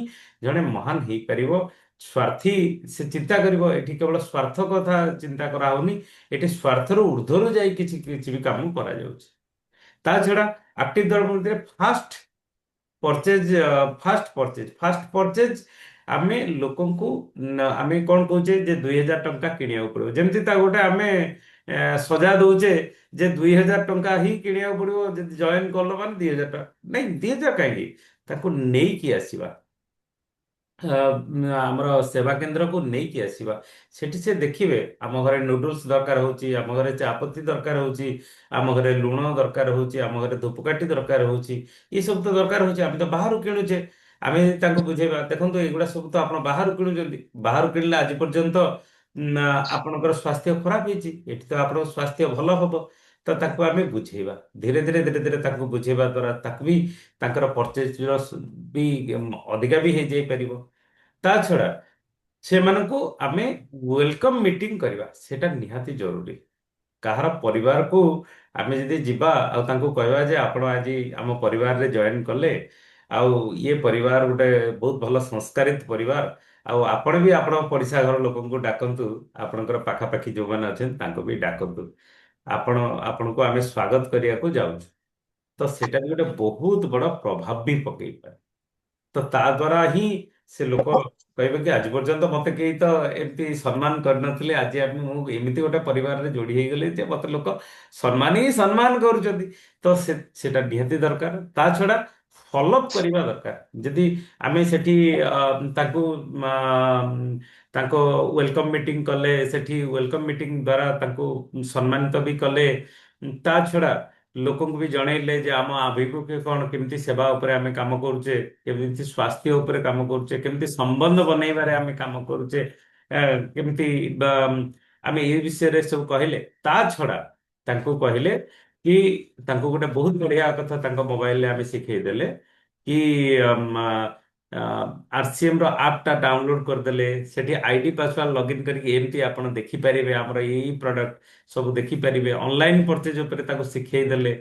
Speaker 1: ଜଣେ ମହାନ ହେଇପାରିବ। ସ୍ୱାର୍ଥୀ ସେ ଚିନ୍ତା କରିବ, ଏଠି କେବଳ ସ୍ୱାର୍ଥ କଥା ଚିନ୍ତା କରାହଉନି, ଏଠି ସ୍ୱାର୍ଥରୁ ଉର୍ଦ୍ଧ୍ୱରୁ ଯାଇ କିଛି କିଛି ବି କାମ କରାଯାଉଛି। ତା ଛଡା ଆକ୍ଟିଭ ଦଳ ମଧ୍ୟରେ ଫାଷ୍ଟ ପରଚେଜ ଆମେ ଲୋକଙ୍କୁ ଆମେ କଣ କହୁଛେ ଯେ 2,000 ଟଙ୍କା କିଣିବାକୁ ପଡିବ, ଯେମିତି ତା ଗୋଟେ ଆମେ ସଜା ଦଉଛେ ଯେ 2,000 ଟଙ୍କା ହିଁ କିଣିବାକୁ ପଡିବ, ଯଦି ଜଏନ କଲ ମାନେ 2,000 ଟଙ୍କା। ନାଇଁ, 2,000 କାହିଁକି, ତାକୁ ନେଇକି ଆସିବା। ଆମର ସେବା କେନ୍ଦ୍ରକୁ ନେଇକି ଆସିବା। ସେଠି ସେ ଦେଖିବେ ଆମ ଘରେ ନୁଡଲ୍ସ ଦରକାର ହଉଛି, ଆମ ଘରେ ଚାପତି ଦରକାର ହଉଛି, ଆମ ଘରେ ଲୁଣ ଦରକାର ହଉଛି, ଆମ ଘରେ ଧୂପକାଠି ଦରକାର ହଉଛି। ଏସବୁ ତ ଦରକାର ହଉଛି, ଆମେ ତ ବାହାରୁ କିଣୁଛେ। ଆମେ ତାଙ୍କୁ ବୁଝେଇବା, ଦେଖନ୍ତୁ ଏଗୁଡ଼ା ସବୁ ତ ଆପଣ ବାହାରୁ କିଣୁଛନ୍ତି, ବାହାରୁ କିଣିଲେ ଆଜି ପର୍ଯ୍ୟନ୍ତ ଆପଣଙ୍କର ସ୍ୱାସ୍ଥ୍ୟ ଖରାପ ହେଇଛି, ଏଠି ତ ଆପଣଙ୍କ ସ୍ୱାସ୍ଥ୍ୟ ଭଲ ହବ। ତ ତାକୁ ଆମେ ବୁଝେଇବା, ଧୀରେ ଧୀରେ ତାକୁ ବୁଝେଇବା ଦ୍ୱାରା ତାକୁ ବି ତାଙ୍କର ପରଚେଜ ବି ଅଧିକା ବି ହେଇଯାଇ ପାରିବ। ତା ଛଡା ସେମାନଙ୍କୁ ଆମେ ୱେଲକମ ମିଟିଂ କରିବା, ସେଟା ନିହାତି ଜରୁରୀ। କାହାର ପରିବାରକୁ ଆମେ ଯଦି ଯିବା ଆଉ ତାଙ୍କୁ କହିବା ଯେ ଆପଣ ଆଜି ଆମ ପରିବାରରେ ଜଏନ କଲେ, ଆଉ ଇଏ ପରିବାର ଗୋଟେ ବହୁତ ଭଲ ସଂସ୍କାରିତ ପରିବାର, ଆଉ ଆପଣ ବି ଆପଣଙ୍କ ପଡିଶା ଘର ଲୋକଙ୍କୁ ଡାକନ୍ତୁ, ଆପଣଙ୍କର ପାଖାପାଖି ଯୋଉମାନେ ଅଛନ୍ତି ତାଙ୍କୁ ବି ଡାକନ୍ତୁ, ଆପଣ ଆପଣଙ୍କୁ ଆମେ ସ୍ୱାଗତ କରିବାକୁ ଯାଉଛୁ। ତ ସେଟା ବି ଗୋଟେ ବହୁତ ବଡ ପ୍ରଭାବ ବି ପକେଇପାରେ। ତ ତା ଦ୍ୱାରା ହିଁ ସେ ଲୋକ କହିବେ କି ଆଜି ପର୍ଯ୍ୟନ୍ତ ମତେ କେହି ତ ଏମିତି ସମ୍ମାନ କରିନଥିଲେ, ଆଜି ମୁଁ ଏମିତି ଗୋଟେ ପରିବାରରେ ଯୋଡି ହେଇଗଲି ଯେ ମତେ ଲୋକ ସମ୍ମାନ ହିଁ ସମ୍ମାନ କରୁଛନ୍ତି। ତ ସେଟା ନିହାତି ଦରକାର। ତା ଛଡା ଫଲୋଅପ୍ କରିବା ଦରକାର। ଯଦି ଆମେ ସେଠି ତାଙ୍କୁ ଆ, ତାଙ୍କ ୱେଲକମ୍ ମିଟିଂ କଲେ, ସେଠି ୱେଲକମ୍ ମିଟିଂ ଦ୍ୱାରା ତାଙ୍କୁ ସମ୍ମାନିତ ବି କଲେ। ତା ଛଡା ଲୋକଙ୍କୁ ବି ଜଣେଇଲେ ଯେ ଆମ ଆଭିମୁଖ୍ୟ କଣ, କେମିତି ସେବା ଉପରେ ଆମେ କାମ କରୁଛେ, କେମିତି ସ୍ୱାସ୍ଥ୍ୟ ଉପରେ କାମ କରୁଛେ, କେମିତି ସମ୍ବନ୍ଧ ବନେଇବାରେ ଆମେ କାମ କରୁଛେ, କେମିତି ବା, ଆମେ ଏ ବିଷୟରେ ସବୁ କହିଲେ। ତା ଛଡା ତାଙ୍କୁ କହିଲେ କି ତାଙ୍କୁ ଗୋଟେ ବହୁତ ବଢିଆ କଥା ତାଙ୍କ ମୋବାଇଲରେ ଆମେ ଶିଖେଇ ଦେଲେ କି ଆରସିଏମ ର ଆପ୍ ଟା ଡାଉନଲୋଡ କରିଦେଲେ, ସେଠି ଆଇଡି ପାସୱାର୍ଡ ଲଗଇନ କରିକି ଏମିତି ଆପଣ ଦେଖିପାରିବେ ଆମର ଏଇ ପ୍ରଡକ୍ଟ ସବୁ ଦେଖିପାରିବେ। ଅନଲାଇନ ପରଚେଜ ଉପରେ ତାକୁ ଶିଖେଇ ଦେଲେ।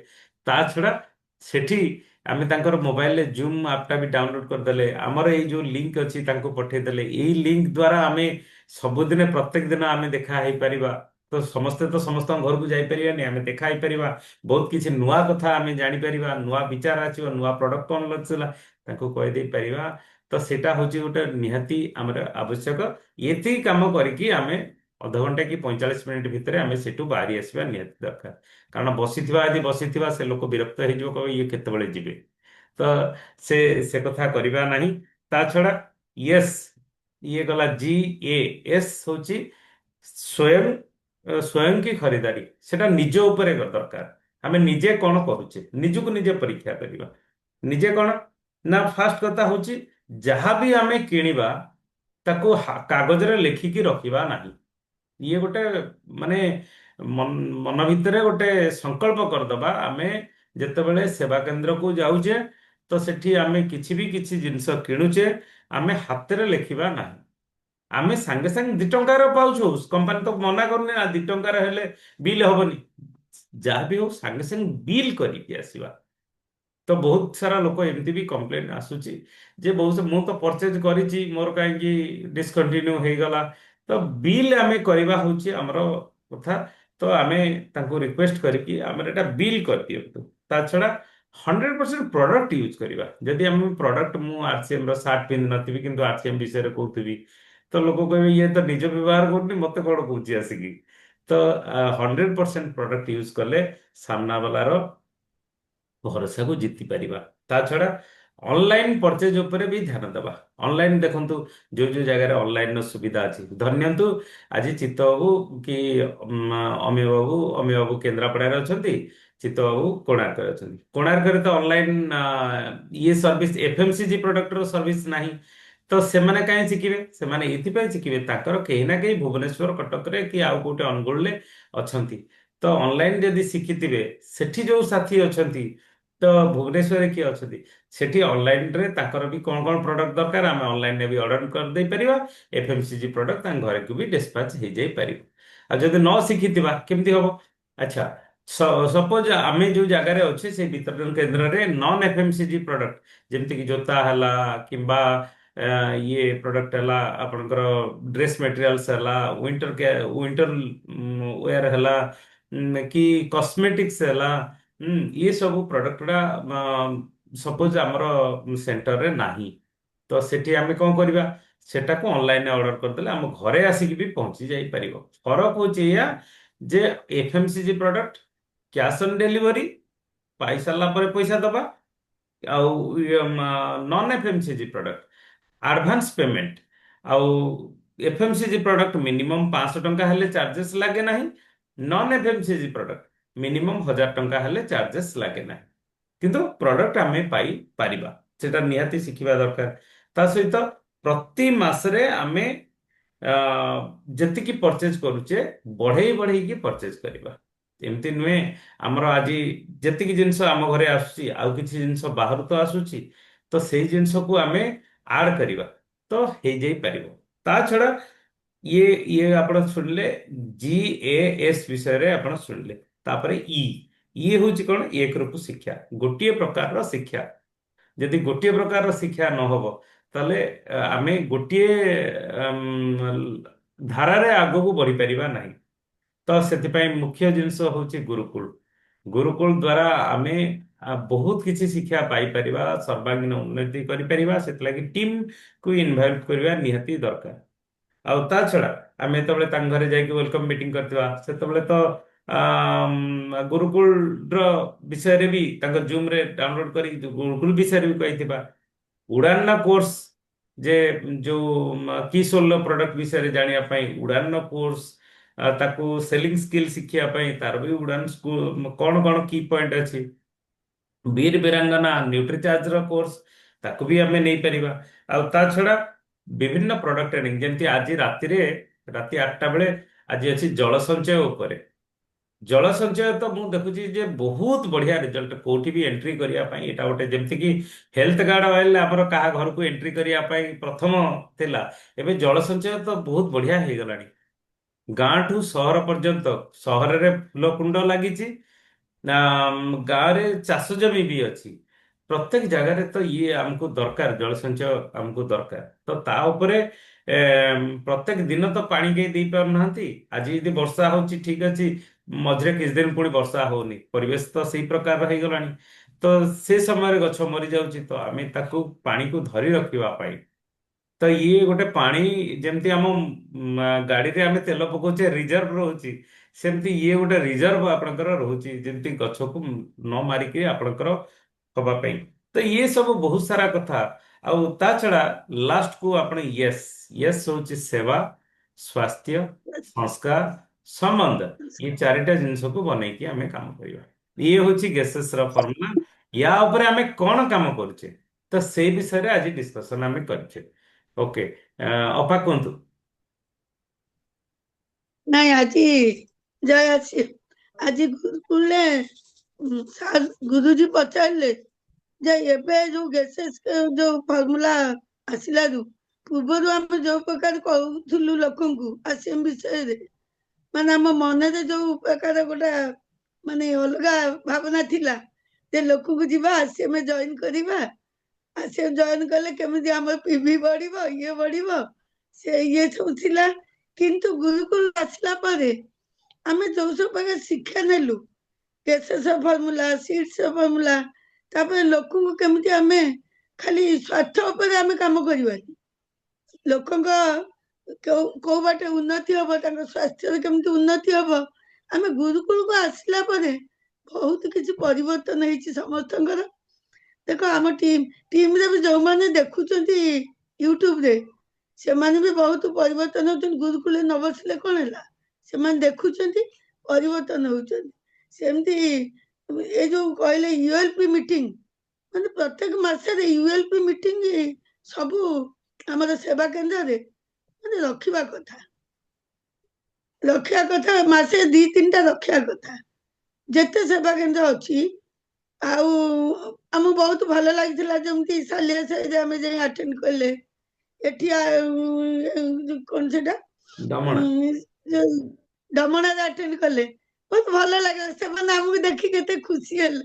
Speaker 1: ତା ଛଡା ସେଠି ଆମେ ତାଙ୍କର ମୋବାଇଲରେ ଜୁମ୍ ଆପ୍ଟା ବି ଡାଉନଲୋଡ କରିଦେଲେ, ଆମର ଏଇ ଯୋଉ ଲିଙ୍କ ଅଛି ତାଙ୍କୁ ପଠେଇଦେଲେ। ଏଇ ଲିଙ୍କ ଦ୍ୱାରା ଆମେ ସବୁଦିନେ ପ୍ରତ୍ୟେକ ଦିନ ଆମେ ଦେଖା ହେଇପାରିବା। ତ ସମସ୍ତେ ତ ସମସ୍ତଙ୍କ ଘରକୁ ଯାଇପାରିବାନି, ଆମେ ଦେଖା ହେଇପାରିବା। ବହୁତ କିଛି ନୂଆ କଥା ଆମେ ଜାଣିପାରିବା, ନୂଆ ବିଚାର ଆସିବ, ନୂଆ ପ୍ରଡକ୍ଟ କଣ ଲଞ୍ଚ ତାଙ୍କୁ କହିଦେଇ ପାରିବା। ତ ସେଇଟା ହଉଛି ଗୋଟେ ନିହାତି ଆମର ଆବଶ୍ୟକ। ଏତିକି କାମ କରିକି ଆମେ ଅଧଘଣ୍ଟା କି 45 ମିନିଟ ଭିତରେ ଆମେ ସେଠୁ ବାହାରି ଆସିବା ନିହାତି ଦରକାର। କାରଣ ବସିଥିବା ଯଦି ବସିଥିବା ସେ ଲୋକ ବିରକ୍ତ ହେଇଯିବ, କହିବ ଇଏ କେତେବେଳେ ଯିବେ। ତ ସେ ସେ କଥା କରିବା ନାହିଁ। ତା ଛଡା ୟେସ୍, ଇଏ ଗଲା GAS ହଉଛି ସ୍ୱୟଂ ସ୍ୱୟଂ କି ଖରିଦାରୀ। ସେଟା ନିଜ ଉପରେ ଦରକାର। ଆମେ ନିଜେ କଣ କରୁଛେ, ନିଜକୁ ନିଜେ ପରୀକ୍ଷା କରିବା। ନିଜେ କଣ ନା, ଫାଷ୍ଟ କଥା ହଉଛି ଯାହାବି ଆମେ କିଣିବା ତାକୁ କାଗଜରେ ଲେଖିକି ରଖିବା ନାହିଁ। ଇଏ ଗୋଟେ ମାନେ ମନ ଭିତରେ ଗୋଟେ ସଂକଳ୍ପ କରିଦବା, ଆମେ ଯେତେବେଳେ ସେବା କେନ୍ଦ୍ରକୁ ଯାଉଛେ ତ ସେଠି ଆମେ କିଛି ଜିନିଷ କିଣୁଛେ, ଆମେ ହାତରେ ଲେଖିବା ନାହିଁ। ଆମେ ସାଙ୍ଗେ ସାଙ୍ଗେ 2 ଟଙ୍କାର ପାଉଛୁ, କମ୍ପାନୀ ତ ମନା କରୁନି ନା 2 ଟଙ୍କାର ହେଲେ ବିଲ୍ ହବନି। ଯାହା ବି ହଉ ସାଙ୍ଗେ ସାଙ୍ଗେ ବିଲ୍ କରିକି ଆସିବା। ତ ବହୁତ ସାରା ଲୋକ ଏମିତି ବି କମ୍ପ୍ଲେନ ଆସୁଛି ଯେ ବହୁତ ମୁଁ ତ ପରଚେଜ କରିଛି, ମୋର କାହିଁକି ଡିସକଣ୍ଟିନ୍ୟୁ ହେଇଗଲା। ତ ବିଲ୍ ଆମେ କରିବା ହଉଛି ଆମର କଥା। ତ ଆମେ ତାଙ୍କୁ ରିକ୍ୱେଷ୍ଟ କରିକି ଆମର ଏଟା ବିଲ୍ କରିଦିଅନ୍ତୁ। ତା ଛଡା 100% ପ୍ରଡକ୍ଟ ୟୁଜ୍ କରିବା। ଯଦି ଆମେ ପ୍ରଡକ୍ଟ, ମୁଁ ଆରସିଏମ ର ସାର୍ଟ ପିନ୍ଧି ନଥିବି କିନ୍ତୁ ଆରସିଏମ ବିଷୟରେ କହୁଥିବି, ତ ଲୋକ କହିବେ ଇଏ ତ ନିଜ ବ୍ୟବହାର କରୁନି, ମତେ କଣ କହୁଛି ଆସିକି। ତ 100% ପ୍ରଡକ୍ଟ ୟୁଜ୍ କଲେ ସାମ୍ନା ବାଲାର ଭରସାକୁ ଜିତି ପାରିବା। ତା ଛଡା ଅନଲାଇନ ପରଚେଜ ଉପରେ ବି ଧ୍ୟାନ ଦେବା। ଅନଲାଇନ ଦେଖନ୍ତୁ, ଯୋଉ ଜାଗାରେ ଅନଲାଇନ ର ସୁବିଧା ଅଛି, ଧରିନିଅନ୍ତୁ ଆଜି ଚିତ୍ତ ବାବୁ କି ଅମି ବାବୁ କେନ୍ଦ୍ରାପଡ଼ାରେ ଅଛନ୍ତି, ଚିତ୍ତ ବାବୁ କୋଣାର୍କରେ ଅଛନ୍ତି। କୋଣାର୍କରେ ତ ଅନଲାଇନ ଇଏ ସର୍ଭିସ ଏଫଏମସିଜି ପ୍ରଡକ୍ଟର ସର୍ଭିସ ନାହିଁ। ତ ସେମାନେ କାହିଁ ଶିଖିବେ? ସେମାନେ ଏଇଥିପାଇଁ ଶିଖିବେ, ତାଙ୍କର କେହି ନା କେହି ଭୁବନେଶ୍ୱର କଟକରେ କି ଆଉ କୋଉଠି ଅନୁଗୁଳରେ ଅଛନ୍ତି। ତ ଅନଲାଇନ ଯଦି ଶିଖିଥିବେ, ସେଠି ଯୋଉ ସାଥୀ ଅଛନ୍ତି, ତ ଭୁବନେଶ୍ୱରରେ କିଏ ଅଛନ୍ତି, ସେଠି ଅନଲାଇନରେ ତାଙ୍କର ବି କଣ କଣ ପ୍ରଡକ୍ଟ ଦରକାର ଆମେ ଅନଲାଇନରେ ବି ଅର୍ଡର କରିଦେଇ ପାରିବା। ଏଫଏମସିଜି ପ୍ରଡକ୍ଟ ତାଙ୍କ ଘରକୁ ବି ଡିସ୍ପାଚ ହେଇଯାଇ ପାରିବ। ଆଉ ଯଦି ନ ଶିଖିଥିବା କେମିତି ହବ? ଆଚ୍ଛା, ସପୋଜ ଆମେ ଯୋଉ ଜାଗାରେ ଅଛେ ସେଇ ବିତରଣ କେନ୍ଦ୍ରରେ ନନ୍ ଏଫଏମସିଜି ପ୍ରଡକ୍ଟ ଯେମିତିକି ଜୋତା ହେଲା କିମ୍ବା ଇଏ ପ୍ରଡକ୍ଟ ହେଲା, ଆପଣଙ୍କର ଡ୍ରେସ୍ ମେଟେରିଆଲ୍ସ ହେଲା, ୱିଣ୍ଟର ୱେୟାର ହେଲା, କି କସ୍ମେଟିକ୍ସ ହେଲା, ଇଏ ସବୁ ପ୍ରଡକ୍ଟଟା ସପୋଜ ଆମର ସେଣ୍ଟରରେ ନାହିଁ, ତ ସେଠି ଆମେ କଣ କରିବା? ସେଟାକୁ ଅନଲାଇନରେ ଅର୍ଡର କରିଦେଲେ ଆମ ଘରେ ଆସିକି ବି ପହଞ୍ଚି ଯାଇପାରିବ। ଫରକ ହଉଛି ଏଇଆ ଯେ FMCG product cash on delivery, ପାଇସାରିଲା ପରେ ପଇସା ଦବା। ଆଉ non FMCG product advance payment. ଆଉ ଏଫଏମସିଜି ପ୍ରଡକ୍ଟ ମିନିମମ୍ 500 ଟଙ୍କା ହେଲେ ଚାର୍ଜେସ୍ ଲାଗେ ନାହିଁ। ନନ୍ ଏଫଏମସିଜି ପ୍ରଡକ୍ଟ ମିନିମମ୍ 1000 ଟଙ୍କା ହେଲେ ଚାର୍ଜେସ୍ ଲାଗେ ନାହିଁ। କିନ୍ତୁ ପ୍ରଡକ୍ଟ ଆମେ ପାଇପାରିବା, ସେଟା ନିହାତି ଶିଖିବା ଦରକାର। ତା ସହିତ ପ୍ରତି ମାସରେ ଆମେ ଆ, ଯେତିକି ପରଚେଜ କରୁଛେ ବଢେଇ ବଢେଇକି ପରଚେଜ କରିବା। ଏମିତି ନୁହେଁ ଆମର ଆଜି ଯେତିକି ଜିନିଷ ଆମ ଘରେ ଆସୁଛି ଆଉ କିଛି ଜିନିଷ ବାହାରୁ ତ ଆସୁଛି, ତ ସେଇ ଜିନିଷକୁ ଆମେ ଆଡ୍ କରିବା ତ ହେଇଯାଇ ପାରିବ। ତା ଛଡା ଇଏ ଇଏ ଆପଣ ଶୁଣିଲେ GAS ବିଷୟରେ ଆପଣ ଶୁଣିଲେ। ତାପରେ ଇଏ ହଉଛି କଣ? ଏକରୂପ ଶିକ୍ଷା, ଗୋଟିଏ ପ୍ରକାରର ଶିକ୍ଷା। ଯଦି ଗୋଟିଏ ପ୍ରକାରର ଶିକ୍ଷା ନହବ, ତାହେଲେ ଆମେ ଗୋଟିଏ ଧାରାରେ ଆଗକୁ ବଢିପାରିବା ନାହିଁ। ତ ସେଥିପାଇଁ ମୁଖ୍ୟ ଜିନିଷ ହଉଛି ଗୁରୁକୁଳ। ଗୁରୁକୁଳ ଦ୍ୱାରା ଆମେ ବହୁତ କିଛି ଶିକ୍ଷା ପାଇପାରିବା, ସର୍ବାଙ୍ଗୀନ ଉନ୍ନତି କରିପାରିବା। ସେଥିଲାଗି ଟିମ୍କୁ ଇନଭାଇଟ୍ କରିବା ନିହାତି ଦରକାର। ଆଉ ତା ଛଡା ଆମେ ଯେତେବେଳେ ତାଙ୍କ ଘରେ ଯାଇକି ୱେଲକମ ମିଟିଂ କରିଥିବା, ସେତେବେଳେ ତ ଗୁରୁକୁଳର ବିଷୟରେ ବି ତାଙ୍କ ଜୁମରେ ଡାଉନଲୋଡ କରି ଗୁରୁକୁଳ ବିଷୟରେ ବି କହିଥିବା। ଉଡ଼ାନ କୋର୍ସ, ଯେ ଯୋଉ କି ସୋଲର ପ୍ରଡକ୍ଟ ବିଷୟରେ ଜାଣିବା ପାଇଁ ଉଡ଼ାନ କୋର୍ସ, ତାକୁ ସେଲିଂ ସ୍କିଲ୍ ଶିଖିବା ପାଇଁ ତାର ବି ଉଡ଼ାନ ସ୍କୁଲ କଣ କଣ କି ପଏଣ୍ଟ ଅଛି। ବୀର ବୀରାଙ୍ଗନା ନ୍ୟୁଟ୍ରିଚାର୍ଜର କୋର୍ସ, ତାକୁ ବି ଆମେ ନେଇପାରିବା। ଆଉ ତା ଛଡା ବିଭିନ୍ନ ପ୍ରଡକ୍ଟ ଟ୍ରେନିଂ, ଯେମିତି ଆଜି ରାତି 8ଟା ବେଳେ ଆଜି ଅଛି ଜଳ ସଞ୍ଚୟ ଉପରେ। ଜଳ ସଞ୍ଚୟ ତ ମୁଁ ଦେଖୁଛି ଯେ ବହୁତ ବଢିଆ ରେଜଲ୍ଟ, କୋଉଠି ବି ଏଣ୍ଟ୍ରି କରିବା ପାଇଁ ଏଇଟା ଗୋଟେ, ଯେମିତିକି ହେଲ୍ଥ କାର୍ଡ ଅଏଲ ଆମର କାହା ଘରକୁ ଏଣ୍ଟ୍ରି କରିବା ପାଇଁ ପ୍ରଥମ ଥିଲା, ଏବେ ଜଳ ସଞ୍ଚୟ ତ ବହୁତ ବଢିଆ ହେଇଗଲାଣି। ଗାଁଠୁ ସହର ପର୍ଯ୍ୟନ୍ତ, ସହରରେ ଫୁଲ କୁଣ୍ଡ ଲାଗିଛି, ଗାଁରେ ଚାଷ ଜମି ବି ଅଛି। ପ୍ରତ୍ୟେକ ଜାଗାରେ ତ ଇଏ ଆମକୁ ଦରକାର, ଜଳ ସଞ୍ଚୟ ଆମକୁ ଦରକାର। ତ ତା ଉପରେ ପ୍ରତ୍ୟେକ ଦିନ ତ ପାଣି କେହି ଦେଇ ପାରୁନାହାନ୍ତି। ଆଜି ଯଦି ବର୍ଷା ହଉଛି ଠିକ ଅଛି, ମଝିରେ କିଛି ଦିନ ପୁଣି ବର୍ଷା ହଉନି, ପରିବେଶ ତ ସେଇ ପ୍ରକାର ହେଇଗଲାଣି। ତ ସେ ସମୟରେ ଗଛ ମରିଯାଉଛି, ତ ଆମେ ତାକୁ ପାଣିକୁ ଧରି ରଖିବା ପାଇଁ, ତ ଇଏ ଗୋଟେ ପାଣି, ଯେମିତି ଆମ ଗାଡିରେ ଆମେ ତେଲ ପକଉଛେ ରିଜର୍ଭ ରହୁଛି, ସେମିତି ଇଏ ଗୋଟେ ରିଜର୍ଭ ଆପଣଙ୍କର ରହୁଛି, ଯେମିତି ଗଛକୁ ନ ମାରିକି ଆପଣଙ୍କର ହବା ପାଇଁ। ତ ଇଏ ସବୁ ବହୁତ ସାରା କଥା। ଆଉ ତା ଛଡା ଲାଷ୍ଟ କୁ ଆପଣ ୟେସ୍, ୟେସ୍ ହଉଛି ସେବା, ସ୍ୱାସ୍ଥ୍ୟ, ସଂସ୍କାର, ସମ୍ବନ୍ଧ, ଏ ଚାରିଟା ଜିନିଷକୁ ବନେଇକି ଆମେ କାମ କରିବା। ଇଏ ହଉଛି ଗେସେସ ର ଫର୍ମୁଲା। ୟା ଉପରେ ଆମେ କଣ କାମ କରୁଛେ, ତ ସେଇ ବିଷୟରେ ଆଜି ଡିସ୍କସନ ଆମେ କରିଛେ। ଓକେ, ଅପା କୁହନ୍ତୁ।
Speaker 6: ନାଇଁ ଆଜି ଜୟ ଆସି ଆଜି ଗୁରୁକୁଲରେ ସାର୍ ଗୁରୁଜୀ ପଚାରିଲେ ଯେ ଏବେ ଯୋଉ ଗେସେସ୍ ଯୋଉ ଫର୍ମୁଲା ଆସିଲାରୁ ପୂର୍ବରୁ ଆମେ ଯୋଉ ପ୍ରକାର କହୁଥିଲୁ ଲୋକଙ୍କୁ ଆସିଏମ୍ ବିଷୟରେ, ମାନେ ଆମ ମନରେ ଯୋଉ ପ୍ରକାର ଗୋଟେ ମାନେ ଅଲଗା ଭାବନା ଥିଲା ଯେ ଲୋକକୁ ଯିବା ଆସିଏମ୍ ଜଏନ୍ କରିବା, ଆସିଏମ୍ ଜଏନ୍ କଲେ କେମିତି ଆମର ପିଭି ବଢିବ, ଇଏ ବଢିବ, ସେ ଇଏ ସବୁ ଥିଲା। କିନ୍ତୁ ଗୁରୁକୁଲ ଆସିଲା ପରେ ଆମେ ଯୋଉ ସବୁ ପ୍ରକାର ଶିକ୍ଷା ନେଲୁ, ଗେସେସ୍ ଫର୍ମୁଲା, ସିଡ୍ସ ଫର୍ମୁଲା, ତାପରେ ଲୋକଙ୍କୁ କେମିତି ଆମେ ଖାଲି ସ୍ୱାର୍ଥ ଉପରେ ଆମେ କାମ କରିବାନି, ଲୋକଙ୍କ କୋଉ ବାଟେ ଉନ୍ନତି ହବ, ତାଙ୍କ ସ୍ୱାସ୍ଥ୍ୟରେ କେମିତି ଉନ୍ନତି ହବ, ଆମେ ଗୁରୁକୁଳକୁ ଆସିଲା ପରେ ବହୁତ କିଛି ପରିବର୍ତ୍ତନ ହେଇଛି ସମସ୍ତଙ୍କର। ଦେଖ ଆମ ଟିମରେ ବି ଯୋଉମାନେ ଦେଖୁଛନ୍ତି ୟୁଟ୍ୟୁବରେ ସେମାନେ ବି ବହୁତ ପରିବର୍ତ୍ତନ ହଉଛନ୍ତି। ଗୁରୁକୁଳରେ ନ ବସିଲେ କଣ ହେଲା, ସେମାନେ ଦେଖୁଛନ୍ତି ପରିବର୍ତ୍ତନ ହଉଛନ୍ତି। ସେମିତି ଏ ଯୋଉ କହିଲେ ୟୁଏଲପି ମିଟିଂ, ମାନେ ପ୍ରତ୍ୟେକ ମାସରେ ୟୁଏଲପି ମିଟିଂ ସବୁ ଆମର ସେବା କେନ୍ଦ୍ରରେ ମାନେ ରଖିବା କଥା, ମାସେ 2-3ଟା ରଖିବା କଥା। ଯେତେ ସେବା କେନ୍ଦ୍ର ଅଛି ଆଉ ଆମକୁ ବହୁତ ଭଲ ଲାଗିଥିଲା ଯେମିତି ସାଲିଆସାହିରେ ଆମେ ଯାଇ ଆଟେଣ୍ଡ କଲେ। ଏଠି କଣ ସେଟା
Speaker 1: ଦମଣା
Speaker 6: ଯୋଉ ଡମଣାରେ ଆଟେଣ୍ଡ କଲେ, ବହୁତ ଭଲ ଲାଗିଲା। ସେମାନେ ଆମକୁ ଦେଖି କେତେ ଖୁସି ହେଲେ।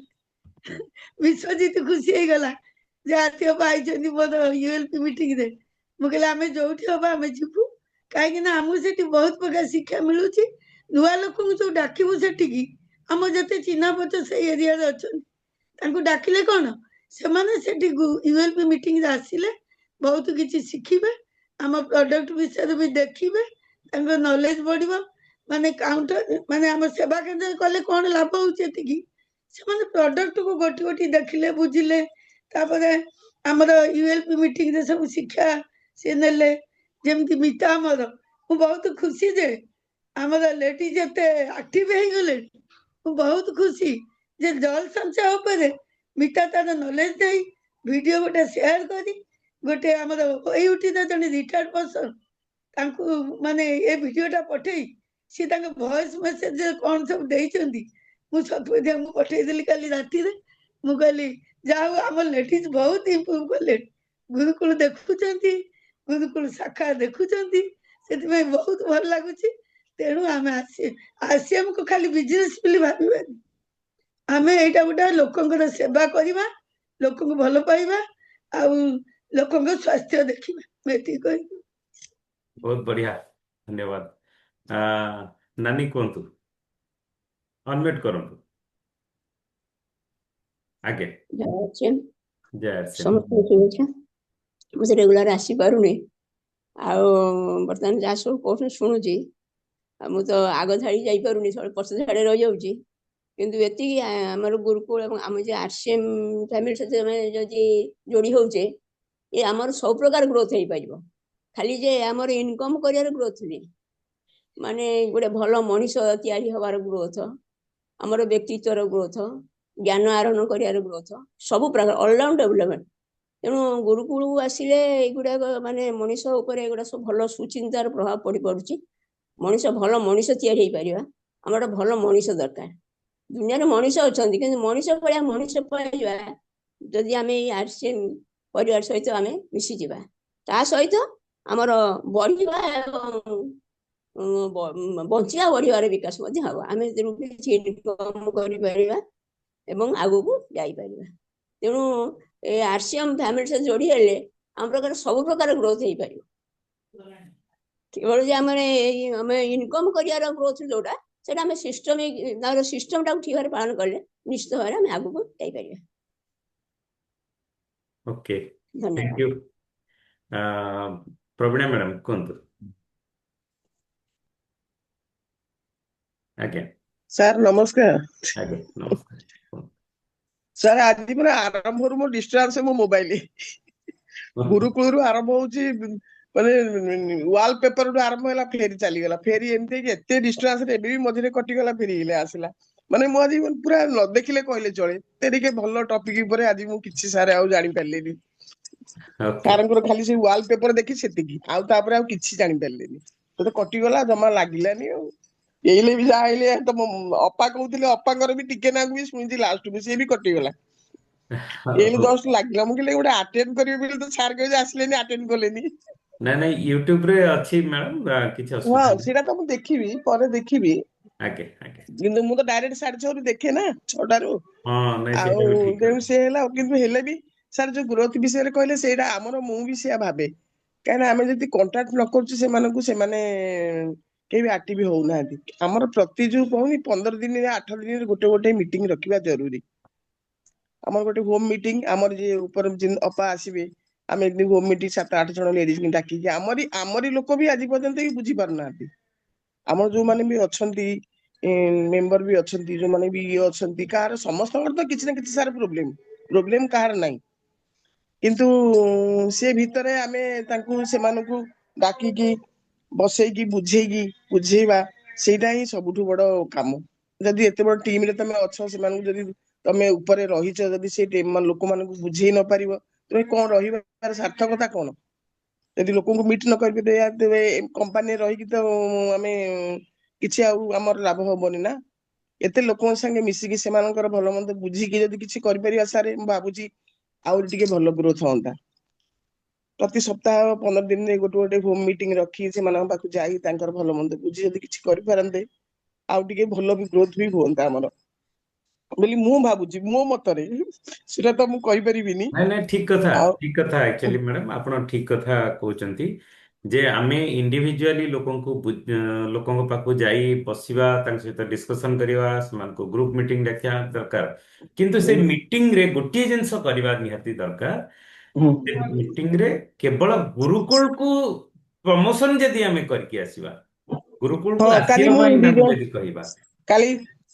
Speaker 6: ବିଶ୍ୱଜିତ ଖୁସି ହେଇଗଲା ଯେ ଆରତି ଅପା ଆଇଛନ୍ତି ମୋର ୟୁଏଲପି ମିଟିଂରେ। ମୁଁ କହିଲି ଆମେ ଯୋଉଠି ହବା ଆମେ ଯିବୁ, କାହିଁକି ନା ଆମକୁ ସେଠି ବହୁତ ପ୍ରକାର ଶିକ୍ଷା ମିଳୁଛି। ନୂଆ ଲୋକଙ୍କୁ ଯୋଉ ଡାକିବୁ ସେଠିକି, ଆମ ଯେତେ ଚିହ୍ନା ପରିଚୟ ସେଇ ଏରିଆରେ ଅଛନ୍ତି, ତାଙ୍କୁ ଡାକିଲେ କଣ ସେମାନେ ସେଠି ୟୁଏଲପି ମିଟିଂରେ ଆସିଲେ ବହୁତ କିଛି ଶିଖିବେ, ଆମ ପ୍ରଡକ୍ଟ ବିଷୟରେ ବି ଦେଖିବେ, ତାଙ୍କ ନଲେଜ ବଢିବ। ମାନେ କାଉଣ୍ଟର ମାନେ ଆମ ସେବା କେନ୍ଦ୍ରରେ କଲେ କଣ ଲାଭ ହଉଛି ଏତିକି, ସେମାନେ ପ୍ରଡକ୍ଟକୁ ଗୋଟି ଗୋଟି ଦେଖିଲେ, ବୁଝିଲେ। ତାପରେ ଆମର ୟୁଏଲପି ମିଟିଂରେ ସବୁ ଶିକ୍ଷା ସେ ନେଲେ। ଯେମିତି ମିତା ଆମର, ମୁଁ ବହୁତ ଖୁସି ଯେ ଆମର ଲେଡିଜ ଏତେ ଆକ୍ଟିଭ ହେଇଗଲେଣି। ମୁଁ ବହୁତ ଖୁସି ଯେ ଜଳ ସଞ୍ଚୟ ଉପରେ ମିତା ତାର ନଲେଜ ଦେଇ ଭିଡିଓ ଗୋଟେ ସେୟାର କରି, ଗୋଟେ ଆମର ଓୟୁଟିର ଜଣେ ରିଟାୟାର୍ଡ ପର୍ସନ ତାଙ୍କୁ ମାନେ ଏ ଭିଡିଓଟା ପଠେଇ ସିଏ ତାଙ୍କ ଭଏସ ମେସେଜରେ କଣ ସବୁ ଦେଇଛନ୍ତି, ମୁଁ ସବୁ ମୁଁ ପଠେଇଦେଲି କାଲି ରାତିରେ। ମୁଁ କହିଲି ଯାହା ହଉ ଆମ ଲେଡିଜ ବହୁତ ଇମ୍ପ୍ରୁଭ କଲେଣି, ଗୁରୁକୁଳ ଦେଖୁଛନ୍ତି, ଗୁରୁକୁଳ ଶାଖା ଦେଖୁଛନ୍ତି, ସେଥିପାଇଁ ବହୁତ ଭଲ ଲାଗୁଛି। ତେଣୁ ଆମେ ଆସିଏମକୁ ଖାଲି ବିଜନେସ ବୋଲି ଭାବିବାନି, ଆମେ ଏଇଟା ଗୋଟେ ଲୋକଙ୍କର ସେବା କରିବା, ଲୋକଙ୍କୁ ଭଲ ପାଇବା ଆଉ ଲୋକଙ୍କ ସ୍ୱାସ୍ଥ୍ୟ ଦେଖିବା। ମୁଁ ଏତିକି କହିବି।
Speaker 1: ବହୁତ ବଢିଆ, ଧନ୍ୟବାଦ। ନାନୀ କୁହନ୍ତୁ, ଅନମ୍ୟୁଟ କରନ୍ତୁ। ଆଜ୍ଞା,
Speaker 7: ଜୟ
Speaker 1: ଜୟ ଶ୍ରୀ।
Speaker 7: ସମସ୍ତଙ୍କୁ ଶୁଭେଚ୍ଛା। ମୁଁ ସେ ରେଗୁଲାର ଆସିପାରୁନି, ଆଉ ବର୍ତ୍ତମାନ ଯାହା ସବୁ କହୁଛନ୍ତି ଶୁଣୁଛି। ଆଉ ମୁଁ ତ ଆଗ ଧାଡ଼ି ଯାଇପାରୁନି, ପଛ ଧାଡ଼ିରେ ରହିଯାଉଛି। କିନ୍ତୁ ଏତିକି ଆମର ଗୁରୁକୁଳ ଏବଂ ଆମ ଯେ ଆରସିଏମ୍ ଫ୍ୟାମିଲି ସହିତ ଆମେ ଯଦି ଯୋଡ଼ି ହଉଛେ, ଏ ଆମର ସବୁ ପ୍ରକାର ଗ୍ରୋଥ ହେଇପାରିବ। ଖାଲି ଯେ ଆମର ଇନକମ୍ କରିବାର ଗ୍ରୋଥ ନୁହେଁ, ମାନେ ଗୋଟେ ଭଲ ମଣିଷ ତିଆରି ହବାର ଗ୍ରୋଥ, ଆମର ବ୍ୟକ୍ତିତ୍ୱର ଗ୍ରୋଥ, ଜ୍ଞାନ ଆହରଣ କରିବାର ଗ୍ରୋଥ, ସବୁ ପ୍ରକାର ଅଲରାଉଣ୍ଡ ଡେଭଲପମେଣ୍ଟ। ତେଣୁ ଗୁରୁକୁଳକୁ ଆସିଲେ ଏଗୁଡ଼ାକ ମାନେ ମଣିଷ ଉପରେ ଏଗୁଡ଼ା ସବୁ ଭଲ ସୁଚିନ୍ତାର ପ୍ରଭାବ ପଡ଼ିପାରୁଛି। ମଣିଷ ଭଲ ମଣିଷ ତିଆରି ହେଇପାରିବା। ଆମର ଗୋଟେ ଭଲ ମଣିଷ ଦରକାର। ଦୁନିଆରେ ମଣିଷ ଅଛନ୍ତି, କିନ୍ତୁ ମଣିଷ ଭଳିଆ ମଣିଷ ପାଇବା ଯଦି ଆମେ ଏଇ ଆରସିଏମ୍ ପରିବାର ସହିତ ଆମେ ମିଶିଯିବା, ତା ସହିତ ଆମର ବଢ଼ିବା ଏବଂ ବଞ୍ଚିବା ବଢ଼ିବାର ବିକାଶ ମଧ୍ୟ ହେବ। ଆମେ ସେଥିରୁ କିଛି ଇନକମ୍ କରିପାରିବା ଏବଂ ଆଗକୁ ଯାଇପାରିବା। ତେଣୁ ଏ ଆରସିଏମ୍ ଫ୍ୟାମିଲି ସହିତ ଯୋଡ଼ି ହେଲେ ଆମ ପ୍ରକାର ସବୁ ପ୍ରକାର ଗ୍ରୋଥ ହେଇପାରିବ। କେବଳ ଯେ ଆମେ ଇନକମ୍ କରିବାର ଗ୍ରୋଥ ଯୋଉଟା, ସେଇଟା ଆମେ ସିଷ୍ଟମଟାକୁ ଠିକ ଭାବରେ ପାଳନ କଲେ ନିଶ୍ଚିତ ଭାବରେ ଆମେ ଆଗକୁ ଯାଇପାରିବା।
Speaker 1: ଓକେ, ଥ୍ୟାଙ୍କ
Speaker 7: ଧନ୍ୟବାଦ।
Speaker 1: ୟୁ। ପ୍ରବୀଣା ମ୍ୟାଡ଼ାମ କୁହନ୍ତୁ। ଆଜ୍ଞା
Speaker 8: ସାର୍ ନମସ୍କାର।
Speaker 1: ଆଜ୍ଞା, ନମସ୍କାର।
Speaker 8: ସାର୍ ଆଜି ପୁରା ଆରମ୍ଭରୁ ମୋ ଡିଷ୍ଟରାନ୍ସ ମୋ ମୋବାଇଲ। ଗୁରୁକୁଳରୁ ଆରମ୍ଭ ହଉଛି, ମାନେ ୱାଲ ପେପରଠୁ ଆରମ୍ଭ ହେଲା, ଫେରି ଚାଲିଗଲା, ଫେରି ଏମିତି ହେଇକି ଏତେ ଡିଷ୍ଟରାନ୍ସରେ ଏବେ ବି ମଝିରେ କଟିଗଲା, ଫେରି ଆସିଲା। ମାନେ ମୁଁ ଆଜି ପୁରା ନ ଦେଖିଲେ କହିଲେ ଚଳେ, ଏତେ ଟିକେ ଭଲ ଟପିକ ଉପରେ ଆଜି ମୁଁ କିଛି ସାର୍ ଆଉ ଜାଣିପାରିଲିନି।
Speaker 1: ଓକେ,
Speaker 8: ସାରଙ୍କର ଖାଲି ସେ ୱାଲ ପେପର ଦେଖି ସେତିକି, ଆଉ ତାପରେ ଆଉ କିଛି ଜାଣିପାରିଲିନି। ତ କଟିଗଲା, ଜମା ଲାଗିଲାନି। ଆଉ ଏଇଲେ ବି ଯାହା ହେଇଲେ ତମ ଅପା କହୁଥିଲେ, ଅପାଙ୍କର ବି ଟିକେ ନାକୁ ବି ଶୁଣିଛି ଲାଷ୍ଟକୁ, ସିଏ ବି କଟିଗଲା। ଏଇଲେ ଜଷ୍ଟ ଲାଗିଲା, ମୁଁ କହିଲି ଗୋଟେ ଆଟେଣ୍ଡ କରିବି ବୋଲି ତ ସାର୍ କହିଲେ ଆସିଲେନି, ଆଟେଣ୍ଡ କଲେନି।
Speaker 1: ନାଇଁ ନାଇଁ, ୟୁଟ୍ୟୁବରେ ଅଛି ମ୍ୟାଡ଼ାମ, କିଛି
Speaker 8: ହଁ
Speaker 1: ଅସୁବିଧା ନାହିଁ।
Speaker 8: ସେଇଟା ତ ମୁଁ ଦେଖିବି, ପରେ ଦେଖିବି।
Speaker 1: ଆଜ୍ଞା ଆଜ୍ଞା,
Speaker 8: କିନ୍ତୁ ମୁଁ ତ ଡାଇରେକ୍ଟ 6:30ରୁ ଦେଖେ ନା, 6ଟାରୁ।
Speaker 1: ହଁ ନାଇଁ,
Speaker 8: ଆଉ
Speaker 1: ସେଇଟା ବି ଠିକ
Speaker 8: ତେଣୁ
Speaker 1: କଥା।
Speaker 8: ସେ ହେଲା, କିନ୍ତୁ ହେଲେ ବି ସାର୍ ଯୋଉ ଗ୍ରୋଥ ବିଷୟରେ କହିଲେ, ସେଇଟା ଆମର ମୁଁ ବି ସେଇଆ ଭାବେ। କାହିଁକିନା ଆମେ ଯଦି କଣ୍ଟାକ୍ଟ ନ କରୁଛୁ ସେମାନଙ୍କୁ, ସେମାନେ କେହି ବି ଆକ୍ଟିଭ ହଉନାହାନ୍ତି। ଆମର ପ୍ରତି ଯୋଉ କହୁନି 15 ଦିନରେ 8 ଦିନରେ ଗୋଟେ ମିଟିଂ ରଖିବା ଜରୁରୀ। ଆମର ଗୋଟେ ହୋମ ମିଟିଂ, ଆମର ଯିଏ ଉପର ଅପା ଆସିବେ, ଆମେ ଏମିତି ହୋମ ମିଟିଂ 7-8 ଜଣ ଲେଡିଜଙ୍କୁ ଡାକିକି, ଆମରି ଲୋକ ବି ଆଜି ପର୍ଯ୍ୟନ୍ତ ବି ବୁଝି ପାରୁନାହାନ୍ତି। ଆମର ଯୋଉମାନେ ବି ଅଛନ୍ତି ମେମ୍ବର ବି ଅଛନ୍ତି, ଯୋଉମାନେ ବି ଇଏ ଅଛନ୍ତି, କାହାର ସମସ୍ତଙ୍କର ତ କିଛି ନା କିଛି ସାର୍ ପ୍ରୋବ୍ଲେମ। ପ୍ରୋବ୍ଲେମ କାହାର ନାହିଁ, କିନ୍ତୁ ସେ ଭିତରେ ଆମେ ତାଙ୍କୁ ସେମାନଙ୍କୁ ଡାକିକି ବସେଇକି ବୁଝେଇବା ସେଇଟା ହିଁ ସବୁଠୁ ବଡ କାମ। ଯଦି ଏତେ ବଡ ଟିମରେ ତମେ ଅଛ, ସେମାନଙ୍କୁ ଯଦି ତମେ ଉପରେ ରହିଛ, ଯଦି ସେ ଲୋକମାନଙ୍କୁ ବୁଝେଇ ନ ପାରିବ, ତମେ କଣ ରହିବାର ସାର୍ଥକତା କଣ? ଯଦି ଲୋକଙ୍କୁ ମିଟ୍ ନ କରିପାରିବେ, ତେବେ କମ୍ପାନୀରେ ରହିକି ତ ଆମେ କିଛି ଆଉ ଆମର ଲାଭ ହବନି ନା। ଏତେ ଲୋକଙ୍କ ସାଙ୍ଗେ ମିଶିକି ସେମାନଙ୍କର ଭଲ ମନ୍ଦ ବୁଝିକି ଯଦି କିଛି କରିପାରିବା ସାର୍, ମୁଁ ଭାବୁଛି ଆହୁରି ଟିକେ ଭଲ ଗ୍ରୋଥ ହୁଅନ୍ତା। ପ୍ରତି ସପ୍ତାହ 15 ଦିନରେ ଗୋଟେ ହୋମ ମିଟିଂ ରଖି ସେମାନଙ୍କ ପାଖକୁ ଯାଇ ତାଙ୍କର ଭଲ ମନ୍ଦ ବୁଝି ଯଦି କିଛି କରିପାରନ୍ତେ, ଆଉ ଟିକେ ଭଲ ବି ଗ୍ରୋଥ ବି ହୁଅନ୍ତା ଆମର ବୋଲି ମୁଁ ଭାବୁଛି, ମୋ ମତରେ। ସେଟା ତ ମୁଁ କହିପାରିବିନି।
Speaker 1: ନାଇଁ ନାଇଁ,
Speaker 8: ଆଉ
Speaker 1: ଠିକ କଥା ଆକ୍ଚୁଆଲି ମ୍ୟାଡାମ, ଆପଣ ଠିକ କଥା କହୁଛନ୍ତି ଯେ ଆମେ ଇଣ୍ଡିଭିଜୁଆଲି ଲୋକଙ୍କ ପାଖକୁ ଯାଇ ବସିବା, ତାଙ୍କ ସହିତ ଡିସ୍କସନ କରିବା, ସେମାନଙ୍କୁ ଗ୍ରୁପ ମିଟିଂ ଡାକିବା ଦରକାର। କିନ୍ତୁ ସେ ମିଟିଂରେ ଗୋଟିଏ ଜିନିଷ କରିବା ନିହାତି ଦରକାର, ସେ ମିଟିଂରେ କେବଳ ଗୁରୁକୁଳକୁ ପ୍ରମୋସନ ଯଦି ଆମେ କରିକି ଆସିବା, ଗୁରୁକୁଳକୁ
Speaker 8: ହଁ, କାଲି
Speaker 1: ଆସିବା
Speaker 8: ମୁଁ
Speaker 1: ପାଇଁ
Speaker 8: ଦି
Speaker 1: ତାଙ୍କୁ
Speaker 8: ଜଣ
Speaker 1: ଯଦି କହିବା।
Speaker 8: କାଲି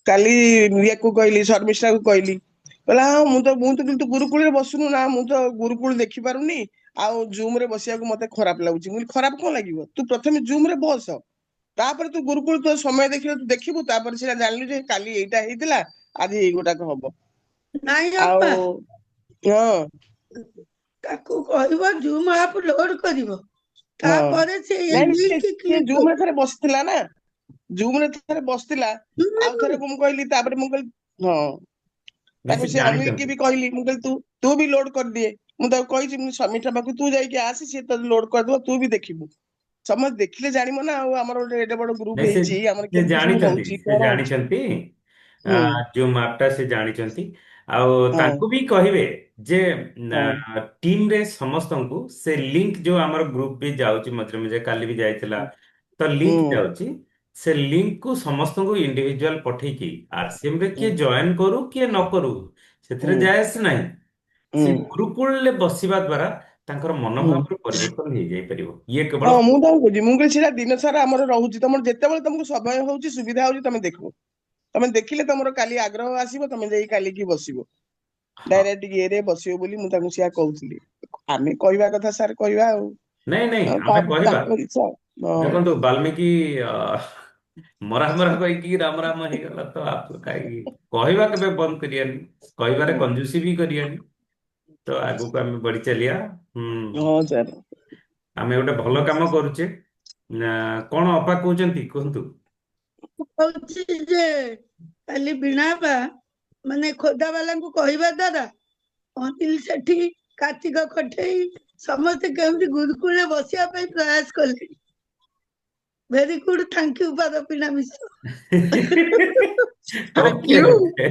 Speaker 8: କାଲି ରିୟାକୁ କହିଲି, ଶର୍ମିଷ୍ଠାକୁ କହିଲି, କହିଲା ହଁ ମୁଁ ତ କିନ୍ତୁ ଗୁରୁକୁଳରେ ବସୁନୁ ନା, ମୁଁ ତ ଗୁରୁକୁଳ ଦେଖିପାରୁନି, ଆଉ ଜୁମ ରେ ବସିବାକୁ ମତେ ଖରାପ ଲାଗୁଛି। ମୁଁ କହିଲି ଖରାପ କଣ ଲାଗିବ, ତୁ ପ୍ରଥମେ ଜୁମ ରେ ବସ, ତାପରେ ତୁ ଗୁରୁକୁଳ ତ ସମୟ ଦେଖିବୁ, ତାପରେ ସେଟା ଜାଣିଲୁ ଯେ କାଲି ଏଇଟା ହେଇଥିଲା, ଆଜି ଏଇଗୁଟାକ ହବ।
Speaker 6: ନାଇଁ
Speaker 8: ଆଉ
Speaker 6: ଅପା,
Speaker 8: ହଁ
Speaker 6: ତାକୁ କହିବ ଜୁମ୍ ଆପ ଲୋଡ କରିବ,
Speaker 8: ହଁ
Speaker 6: ତାପରେ ସେ
Speaker 8: ନାଇଁ
Speaker 6: ଲିଙ୍କ
Speaker 8: ସେ
Speaker 6: କ୍ଲିକ୍
Speaker 8: ଜୁମ ରେ ଥରେ ବସିଥିଲା ନା, ଜୁମ ରେ ଥରେ ବସିଥିଲା। ଆଉ ଥରେ
Speaker 6: କରିବ।
Speaker 8: ମୁଁ କହିଲି, ତାପରେ ମୁଁ କହିଲି ହଁ,
Speaker 1: ନାଇଁ, ସେ
Speaker 8: ତାପରେ ସେ ଅନିଲ କି
Speaker 1: ଜାଣିଛନ୍ତି।
Speaker 8: ବି କହିଲି, ମୁଁ କହିଲି ତୁ ବି ଲୋଡ କରିଦିଏ। ମୁଁ ତାକୁ କହିଛି, ମୁଁ ସମୀକ୍ଷା ପାଖକୁ ତୁ ଯାଇକି ଆସି, ସିଏ ତ ଲୋଡ କରିଦବ, ତୁ ବି ଦେଖିବୁ। ସମସ୍ତେ ଦେଖିଲେ ଜାଣିବ ନା, ଆଉ ଆମର ଗୋଟେ ଏଡେ ବଡ ଗ୍ରୁପ
Speaker 1: ନାଇଁ,
Speaker 8: ହେଇଛି, ଆମର
Speaker 1: ସେ
Speaker 8: କେମିତି ସବୁ
Speaker 1: ଜାଣିଛନ୍ତି,
Speaker 8: ହଉଛି,
Speaker 1: ସେ
Speaker 8: କଣ ହଉଛି।
Speaker 1: ଜାଣିଛନ୍ତି
Speaker 8: ହୁଁ
Speaker 1: ଯୋଉ ମାପଟା ସେ ଜାଣିଛନ୍ତି। ଆଉ
Speaker 8: ହଁ
Speaker 1: ତାଙ୍କୁ ବି କହିବେ ଯେ
Speaker 8: ହଁ
Speaker 1: ଟିମରେ ସମସ୍ତଙ୍କୁ ସେ ଲିଙ୍କ, ଯୋଉ ଆମର ଗ୍ରୁପ ବି ଯାଉଛି ମଝିରେ ମଝିରେ, କାଲି ବି ଯାଇଥିଲା, ତ ଲିଙ୍କ
Speaker 8: ହୁଁ
Speaker 1: ଯାଉଛି, ସେ ଲିଙ୍କକୁ ସମସ୍ତଙ୍କୁ ଇଣ୍ଡିଭିଜୁଆଲ ପଠେଇକି ଆରସିଏମ ରେ
Speaker 8: ହୁଁ
Speaker 1: କିଏ ଜଏନ କରୁ କିଏ ନ କରୁ, ସେଥିରେ
Speaker 8: ହୁଁ
Speaker 1: ଯାଏ ଆସେ ନାହିଁ।
Speaker 8: ହୁଁ
Speaker 1: ସେ ଗୁରୁକୁଳରେ ବସିବା ଦ୍ଵାରା ତାଙ୍କର
Speaker 8: ହୁଁ
Speaker 1: ମନୋଭାବରେ ପରିବର୍ତ୍ତନ ହେଇଯାଇ ପାରିବ। ଇଏ କେବଳ
Speaker 8: ହଁ, ମୁଁ ତାଙ୍କୁ କହୁଛି, ମୁଁ କହିଲି ସେଟା ଦିନ ସାରା ଆମର ରହୁଛି, ତମର ଯେତେବେଳେ ତମକୁ ସମୟ ହଉଛି, ସୁବିଧା ହଉଛି, ତମେ ଦେଖିବ। ତମେ ଦେଖିଲେ ତମର କାଲି ଆଗ୍ରହ ଆସିବ, ତମେ ଯାଇ କାଲିକି ବସିବ,
Speaker 1: ହଁ।
Speaker 8: ଡାଇରେକ୍ଟ ଇଏରେ ବସିବ ବୋଲି ମୁଁ ତାଙ୍କୁ ସେୟା କହୁଥିଲି। ଆମେ କହିବା କଥା ସାର୍ କହିବା, ଆଉ
Speaker 1: ନାଇଁ ନାଇଁ, ଆମେ
Speaker 8: ତାପରେ
Speaker 1: କହିବା।
Speaker 8: ତାଙ୍କ ଇଚ୍ଛା। ହଁ
Speaker 1: ଦେଖନ୍ତୁ, ବାଲ୍ମୀକି ମରା ମରା କହିକି ରାମ ରାମ ହେଇଗଲା, ତ କାହିଁକି କହିବା କେବେ ବନ୍ଦ କରିବାନି, କହିବାରେ କଞ୍ଜୁସି ବି କରିବାନି, ତ ଆଗକୁ ଆମେ ବଢି ଚାଲିବା।
Speaker 8: ହଁ ସାର୍।
Speaker 1: ଆମେ ଗୋଟେ ଭଲ କାମ କରୁଛେ। କଣ ଅପା କହୁଛନ୍ତି କୁହନ୍ତୁ?
Speaker 6: କହୁଛି ଯେ କାଲି ବୀଣା ବା ମାନେ ଖୋର୍ଦ୍ଧା ବାଲାଙ୍କୁ କହିବା ଦ୍ୱାରା ଅନିଲ ସେଠି, କାର୍ତ୍ତିକ କଠେଇ ସମସ୍ତେ କେମିତି ଗୁରୁକୁଳରେ ବସିବା ପାଇଁ ପ୍ରୟାସ କଲେଣି। ଭେରି ଗୁଡ, ଥ୍ୟାଙ୍କ ୟୁ ପାଦପୀଣା Mishra.
Speaker 8: Thank
Speaker 1: okay
Speaker 8: you.
Speaker 1: Okay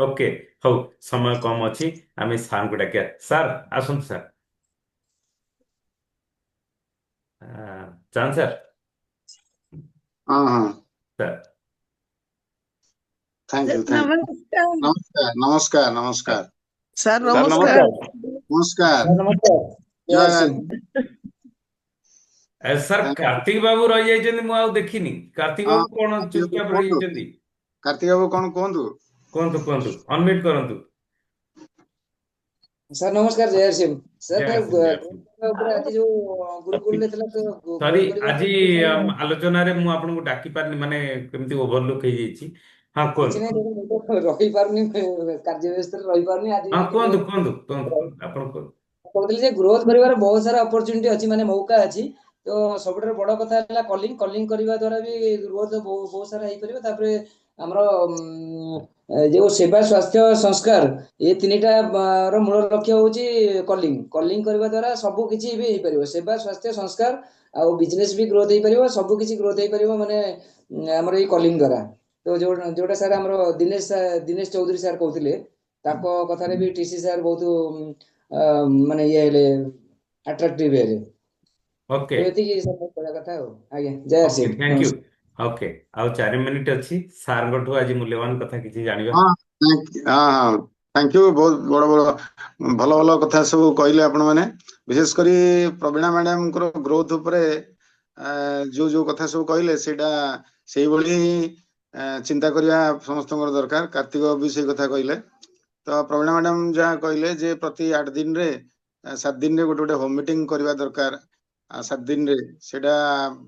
Speaker 1: okay, ହଉ, ସମୟ କମ ଅଛି, ଆମେ ସାର୍ଙ୍କୁ ଡାକିବା। ସାର୍ ଆସନ୍ତୁ ସାର୍। ଚାନ୍ଦ ସାର୍।
Speaker 9: ହଁ ହଁ,
Speaker 1: sir
Speaker 9: thank you thank you.
Speaker 6: ନମସ୍କାର।
Speaker 9: ନମସ୍କାର ନମସ୍କାର ନମସ୍କାର
Speaker 8: ସାର୍
Speaker 4: ସାର୍
Speaker 8: ନମସ୍କାର।
Speaker 4: ନମସ୍କାର।
Speaker 9: ନମସ୍କାର।
Speaker 5: ନମସ୍କାର, ଜୟ
Speaker 9: ଜୟ
Speaker 5: ଶ୍ରୀ।
Speaker 1: Sir
Speaker 9: thank you.
Speaker 1: କାର୍ତ୍ତିକ ବାବୁ ରହିଯାଇଛନ୍ତି, ମୁଁ ଆଉ ଦେଖିନି। କାର୍ତ୍ତିକ
Speaker 9: ହଁ,
Speaker 1: ବାବୁ କଣ
Speaker 9: କାର୍ତ୍ତିକ ବାବୁ
Speaker 1: ଚୁପଚାପ
Speaker 9: କୁହନ୍ତୁ,
Speaker 1: ରହିଯାଇଛନ୍ତି?
Speaker 9: କାର୍ତ୍ତିକ ବାବୁ କଣ କୁହନ୍ତୁ।
Speaker 1: କୁହନ୍ତୁ କୁହନ୍ତୁ, ଅନମ୍ୟୁଟ କରନ୍ତୁ।
Speaker 5: ସାର୍ ନମସ୍କାର, ଜୟ ଶ୍ରୀ।
Speaker 1: ଜୟ
Speaker 5: ସାର୍
Speaker 1: ଶ୍ରୀ ଜୟ ଶ୍ରୀ।
Speaker 5: ଉପରେ ଆଜି ଯୋଉ ଗୁରୁକୁଳରେ ଥିଲା, ତ
Speaker 1: ସରି,
Speaker 5: ଗ୍ରୋଥ କରିବା
Speaker 1: ଆଜି
Speaker 5: ପାଇଁ
Speaker 1: ଆଲୋଚନାରେ ମୁଁ ଆପଣଙ୍କୁ ଡାକି ପାରିନି, ମାନେ କେମିତି ଓଭରଲୁକ୍ ହେଇଯାଇଛି। ହଁ
Speaker 5: କିଛି
Speaker 1: କୁହନ୍ତୁ
Speaker 5: ନାହିଁ, ମୁଁ ତ ରହିପାରୁନି, କାର୍ଯ୍ୟ ବ୍ୟସ୍ତରେ ରହିପାରୁନି ଆଜି
Speaker 1: ହଁ
Speaker 5: କିନ୍ତୁ।
Speaker 1: କୁହନ୍ତୁ କୁହନ୍ତୁ କୁହନ୍ତୁ କୁହନ୍ତୁ, ଆପଣ କୁହନ୍ତୁ।
Speaker 5: କହୁଥିଲି ଯେ ଗ୍ରୋଥ କରିବାର ବହୁତ ସାରା ଅପରଚ୍ୟୁନିଟି ଅଛି, ମାନେ ମୌକା ଅଛି। ତ ସବୁଠାରୁ ବଡ କଥା ହେଲା କଲିଂ କରିବା ଦ୍ୱାରା ବି ଗ୍ରୋଥ ବହୁତ ସାରା ହେଇପାରିବ। ତାପରେ ଆମର ଯୋଉ ସେବା, ସ୍ୱାସ୍ଥ୍ୟ, ସଂସ୍କାର, ଏ ତିନିଟା ର ମୂଳ ଲକ୍ଷ୍ୟ ହଉଛି କଲିଂ କରିବା ଦ୍ୱାରା ସବୁ କିଛି ବି ହେଇପାରିବ। ସେବା, ସ୍ୱାସ୍ଥ୍ୟ, ସଂସ୍କାର, ଆଉ ବିଜନେସ ବି ଗ୍ରୋଥ ହେଇପାରିବ, ସବୁ କିଛି ଗ୍ରୋଥ ହେଇପାରିବ, ମାନେ ଆମର ଏଇ କଲିଂ ଦ୍ୱାରା। ତ ଯୋଉଟା ସାର୍ ଆମର ଦିନେଶ ଚୌଧୁରୀ ସାର୍ କହୁଥିଲେ, ତାଙ୍କ କଥାରେ ବି ଟିସି ସାର୍ ବହୁତ ମାନେ ଇଏ ହେଲେ, ଆଟ୍ରାକ୍ଟିଭ ହେଲେ।
Speaker 1: ଓକେ
Speaker 5: ତ ଏତିକି ସାର୍ କହିବା କଥା ଆଉ। ଆଜ୍ଞା, ଜୟ
Speaker 1: ଓକେ,
Speaker 5: ଶ୍ରୀ।
Speaker 1: Thank you. ଓକେ, ଆଉ 4 ମିନିଟ୍ ଅଛି, ସାର୍ଙ୍କଠୁ ଆଜି ମୂଲ୍ୟବାନ କଥା କିଛି ଜାଣିବା।
Speaker 9: ହଁ ହଁ, ଥ୍ୟାଙ୍କ ୟୁ। ବହୁତ ବଡ ବଡ ଭଲ ଭଲ କଥା ସବୁ କହିଲେ ଆପଣ ମାନେ। ବିଶେଷ କରି ପ୍ରବୀଣା ମ୍ୟାଡାମଙ୍କର ଗ୍ରୋଥ ଉପରେ ଯୋଉ ଯୋଉ କଥା ସବୁ କହିଲେ, ସେଇଟା ସେଇଭଳି ଚିନ୍ତା କରିବା ସମସ୍ତଙ୍କର ଦରକାର। କାର୍ତ୍ତିକ ବି ସେଇ କଥା କହିଲେ। तो प्रवीणा मैडम जहाँ कहले जे प्रति 8 दिन रे 7 दिन रे गोटे गोटे होम मीटिंग करवा दरकार 7 दिन रे सेटा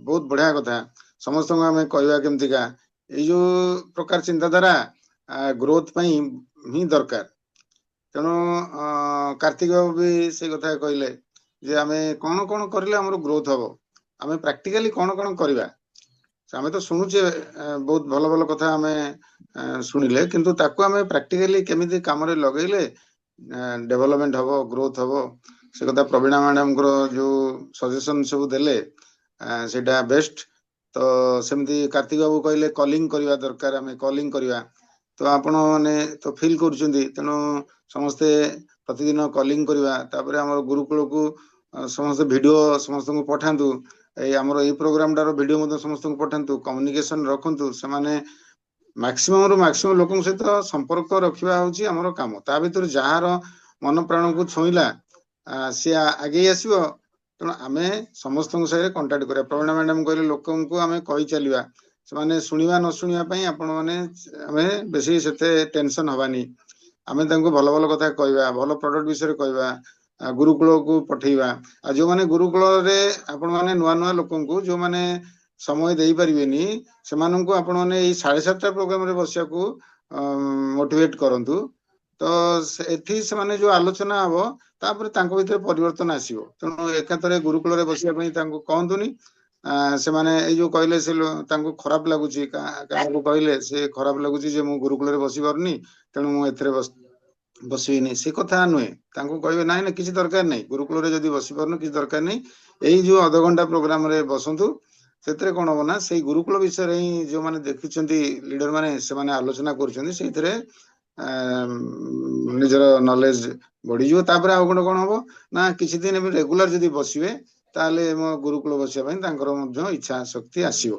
Speaker 9: बहुत बढ़िया कथा समस्त को आम कहवा केमतिका ये जो प्रकार चिंताधारा ग्रोथ पई ही दरकार तेणु कार्तिक बाबू भी से कथा कहले जे आमे कौन कौन करले हमर ग्रोथ हबो आमे प्रैक्टिकली कौन कौन करवा आमे तो शुणुचे बहुत भल भल कथा आमे शुणिले किंतु ताकू आमे प्रैक्टिकली केमिति काम रे लगेले डेवलपमेंट हबो ग्रोथ हबो से कथा प्रवीणा मैडम को जो सजेशन सब देले सेटा बेस्ट तो सेमती कार्तिक बाबू कहले कॉलिंग करवा दरकार आमे कॉलिंग करवा तो आपण माने तो फील करूछंदी तेणु समस्ते प्रतिदिन कॉलिंग करवा तापर हमर गुरुकुल को समस्त वीडियो समस्त को पठांतु ए हमर ए प्रोग्राम डारो वीडियो मते समस्त को पठांतु कम्युनिकेशन रखंतु से माने मैक्सिमम रु मैक्सिमम लोकन सहित संपर्क रखिबा होची हमर काम ता भीतर जहार मन प्राण को छोइला से आगे आसीबो तेणु आमे समस्त सहित कांटेक्ट करिया प्रवीणा मैडम कहले लोकन को आमे कहि चलिबा से माने सुनिबा न सुनिबा पई आपण माने आमे बेसी सेते टेंशन हबानी आमे तांको भल भल कथा कहवा भल प्रोडक्ट विषय कहवा गुरुकुल को पठेवा आ जो माने गुरुकुल रे आपण माने नुआ नुआ लोकन को जो माने समय देई परिबेनी सेमान को आपण माने ई 7:30 प्रोग्राम रे बसिया को मोटिवेट करंतु तो एथि से माने जो आलोचना हबो तापर तांको भीतर परिवर्तन आसीबो तेणु एकातरे गुरुकुल रे बसिया पई तांको कहंतुनी से माने ए जो कहले से तांको खराब लागुची काको कहले से खराब लागुची जे मु गुरुकुल रे बसी परनी तेणु मु एथरे बसविनी से कथा नुहे तांको कहबे नाइ ना किछि दरकार नै गुरुकुल रे जदी बसी परनो किछि दरकार नै एई जो आधा घंटा प्रोग्राम रे बसंतु सेतरे कोन हो ना से गुरुकुल विषय रे जो माने देखुचंती लीडर माने से माने आलोचना करूचंती सेतरे निजर नॉलेज बढ़ी जो तापर आ कोन कोन हबो ना किछि दिन रेगुलर जदी बसिबे ताले मो गुरुकुल बसिया पई तांकर मध्य इच्छा शक्ति आसीबो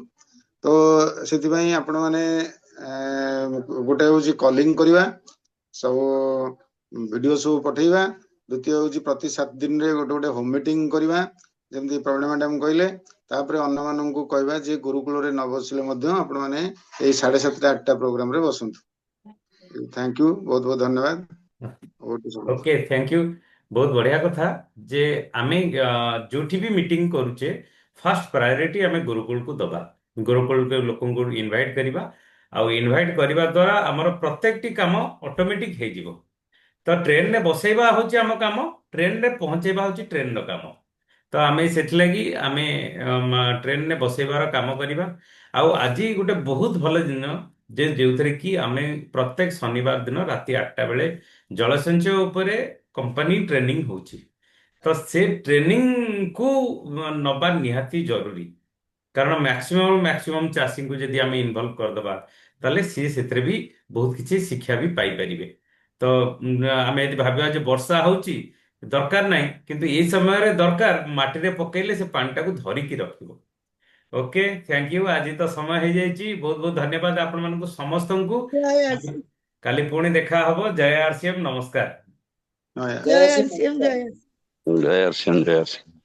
Speaker 9: तो सेति पई आपण माने गोटे होची कॉलिंग करवा सब वीडियो सब पठेवा द्वितीय होची प्रति 7 दिन रे गोटे गोटे होम मीटिंग करवा जेमती प्रवीणा मैडम कहले तापर अन्य मानन को कहवा जे गुरुकुल रे न बसिले मध्य आपण माने ए 7:30 8टा प्रोग्राम रे बसंतु थैंक यू बहुत बहुत धन्यवाद
Speaker 1: ओके थैंक यू बहुत बढ़िया कथा जे आमे जोठी भी मीटिंग करूचे फर्स्ट प्रायोरिटी आमे गुरुकुल को दबा गुरुकुल के लोकन को इनवाइट करिबा आ इनवाइट करिबा द्वारा हमर प्रत्येकटी काम ऑटोमेटिक हे जिवो तो ट्रेन ने बसैबा होची हम काम ट्रेन ने पहुंचेबा होची ट्रेन नो काम तो आमे सेथलागी आमे ट्रेन ने बसैबार काम करिबा आ आज गोटे बहुत भल दिन जे जोथरे कि आमे प्रत्येक शनिवार दिन राति 8टा बेले जलसंचय उपरे कंपनी ट्रेनिंग होची तो से ट्रेनिंग को नबा निहाती जरूरी कारण मैक्सिमम चाषी को जदि आमे इन्वॉल्व कर दबा ताले सी सेतरे भी बहुत किछि शिक्षा भी पाई परिबे तो आमे यदि भाबिया जे वर्षा होची दरकार नाही किंतु ए समय रे दरकार माटी रे पकेले से पानी को धरी की रखिबो ओके थैंक यू आज तो समय हो जाइए बहुत बहुत धन्यवाद आपण मानक समस्त को
Speaker 6: जय आरसीएम
Speaker 1: काली पुणी देखा हबो जय आरसीएम नमस्कार
Speaker 6: जय आरसीएम जय
Speaker 4: जय आरसीएम जय आरसीएम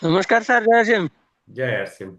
Speaker 5: नमस्कार सर जय श्याम
Speaker 1: जय आरसीएम